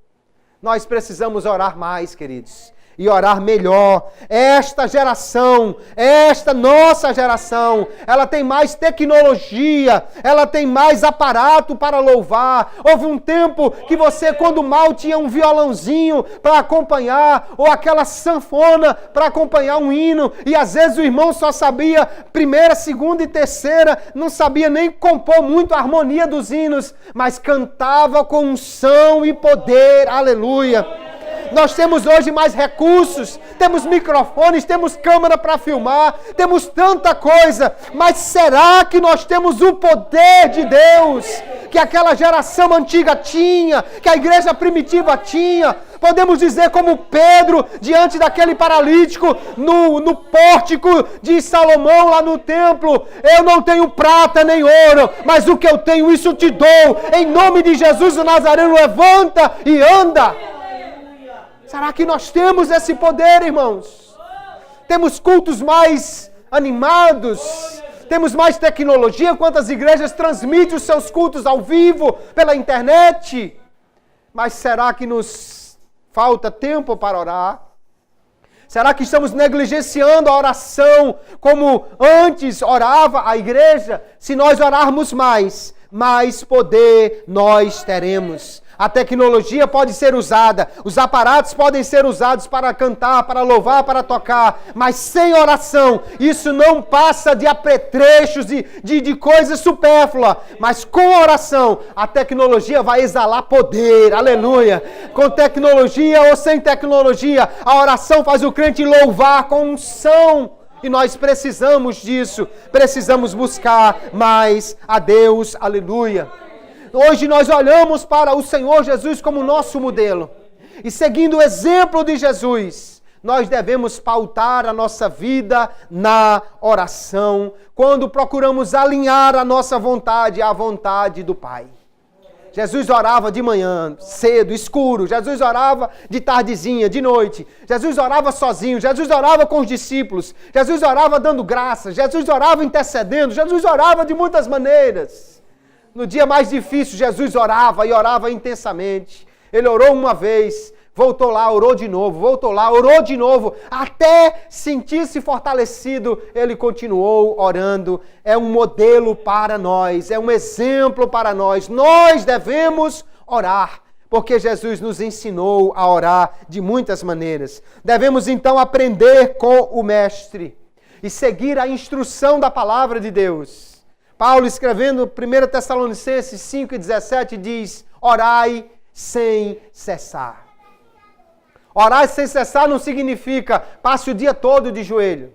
Nós precisamos orar mais, queridos. E orar melhor. Esta geração, esta nossa geração, ela tem mais tecnologia, ela tem mais aparato para louvar. Houve um tempo que você, quando mal, tinha um violãozinho para acompanhar, ou aquela sanfona para acompanhar um hino, e às vezes o irmão só sabia primeira, segunda e terceira, não sabia nem compor muito a harmonia dos hinos, mas cantava com unção e poder. Aleluia! Nós temos hoje mais recursos, temos microfones, temos câmera para filmar, temos tanta coisa, mas será que nós temos o poder de Deus que aquela geração antiga tinha, que a igreja primitiva tinha? Podemos dizer como Pedro, diante daquele paralítico, no pórtico de Salomão, lá no templo: eu não tenho prata nem ouro, mas o que eu tenho, isso te dou. Em nome de Jesus o Nazareno, levanta e anda. Será que nós temos esse poder, irmãos? Temos cultos mais animados, temos mais tecnologia. Quantas igrejas transmitem os seus cultos ao vivo pela internet? Mas será que nos falta tempo para orar? Será que estamos negligenciando a oração como antes orava a igreja? Se nós orarmos mais poder nós teremos. A tecnologia pode ser usada, os aparatos podem ser usados para cantar, para louvar, para tocar, mas sem oração, isso não passa de apetrechos, de coisas supérfluas. Mas com oração, a tecnologia vai exalar poder, aleluia. Com tecnologia ou sem tecnologia, a oração faz o crente louvar com unção. E nós precisamos disso, precisamos buscar mais a Deus, aleluia. Hoje nós olhamos para o Senhor Jesus como nosso modelo. E seguindo o exemplo de Jesus, nós devemos pautar a nossa vida na oração, quando procuramos alinhar a nossa vontade à vontade do Pai. Jesus orava de manhã, cedo, escuro. Jesus orava de tardezinha, de noite. Jesus orava sozinho. Jesus orava com os discípulos. Jesus orava dando graças. Jesus orava intercedendo. Jesus orava de muitas maneiras. No dia mais difícil, Jesus orava e orava intensamente. Ele orou uma vez, voltou lá, orou de novo, voltou lá, orou de novo, até sentir-se fortalecido, ele continuou orando. É um modelo para nós, é um exemplo para nós. Nós devemos orar, porque Jesus nos ensinou a orar de muitas maneiras. Devemos então aprender com o Mestre e seguir a instrução da palavra de Deus. Paulo, escrevendo 1 Tessalonicenses 5,17, diz: orai sem cessar. Orar sem cessar não significa passe o dia todo de joelho.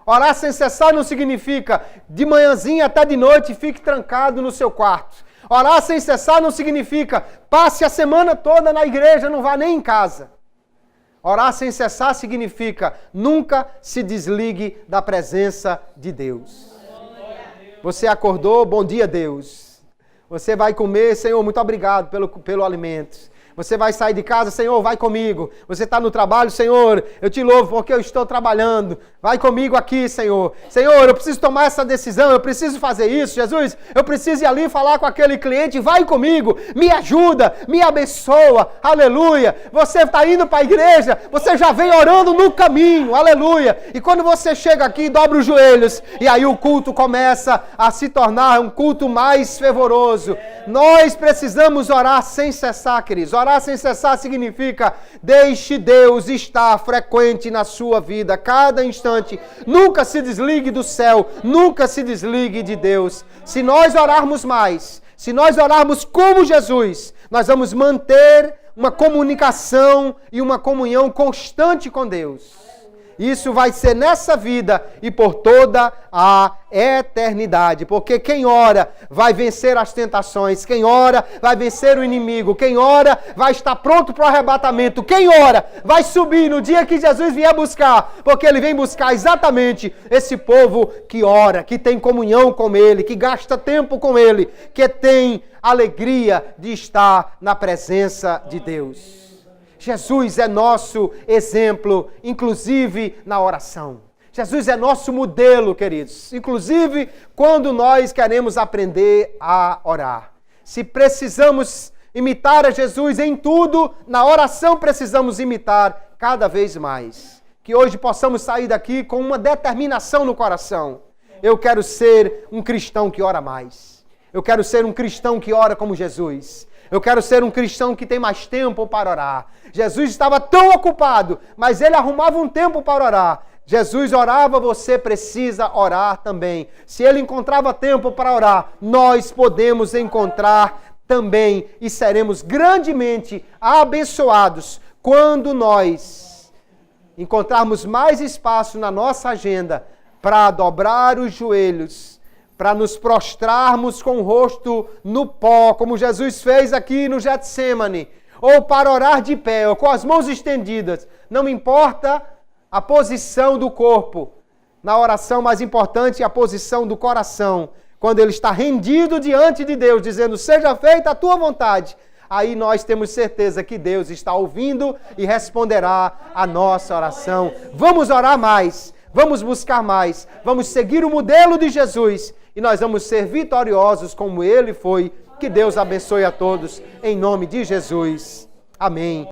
Orar sem cessar não significa de manhãzinha até de noite fique trancado no seu quarto. Orar sem cessar não significa passe a semana toda na igreja, não vá nem em casa. Orar sem cessar significa nunca se desligue da presença de Deus. Você acordou, bom dia, Deus. Você vai comer, Senhor, muito obrigado pelo alimento. Você vai sair de casa, Senhor, vai comigo. Você está no trabalho, Senhor, eu te louvo porque eu estou trabalhando. Vai comigo aqui, Senhor. Senhor, eu preciso tomar essa decisão, eu preciso fazer isso. Jesus, eu preciso ir ali falar com aquele cliente. Vai comigo, me ajuda, me abençoa. Aleluia. Você está indo para a igreja, você já vem orando no caminho. Aleluia. E quando você chega aqui, dobra os joelhos. E aí o culto começa a se tornar um culto mais fervoroso. Nós precisamos orar sem cessar, queridos. Orar sem cessar significa deixe Deus estar frequente na sua vida, cada instante. Nunca se desligue do céu, nunca se desligue de Deus. Se nós orarmos mais, se nós orarmos como Jesus, nós vamos manter uma comunicação e uma comunhão constante com Deus. Isso vai ser nessa vida e por toda a eternidade. Porque quem ora vai vencer as tentações. Quem ora vai vencer o inimigo. Quem ora vai estar pronto para o arrebatamento. Quem ora vai subir no dia que Jesus vier buscar. Porque Ele vem buscar exatamente esse povo que ora, que tem comunhão com Ele, que gasta tempo com Ele, que tem alegria de estar na presença de Deus. Jesus é nosso exemplo, inclusive na oração. Jesus é nosso modelo, queridos, inclusive quando nós queremos aprender a orar. Se precisamos imitar a Jesus em tudo, na oração precisamos imitar cada vez mais. Que hoje possamos sair daqui com uma determinação no coração. Eu quero ser um cristão que ora mais. Eu quero ser um cristão que ora como Jesus. Eu quero ser um cristão que tem mais tempo para orar. Jesus estava tão ocupado, mas Ele arrumava um tempo para orar. Jesus orava, você precisa orar também. Se Ele encontrava tempo para orar, nós podemos encontrar também e seremos grandemente abençoados quando nós encontrarmos mais espaço na nossa agenda para dobrar os joelhos, para nos prostrarmos com o rosto no pó, como Jesus fez aqui no Getsemane, ou para orar de pé, ou com as mãos estendidas. Não importa a posição do corpo. Na oração, mais importante é a posição do coração. Quando ele está rendido diante de Deus, dizendo, seja feita a tua vontade. Aí nós temos certeza que Deus está ouvindo e responderá a nossa oração. Vamos orar mais, vamos buscar mais, vamos seguir o modelo de Jesus e nós vamos ser vitoriosos como Ele foi. Que Deus abençoe a todos, em nome de Jesus. Amém.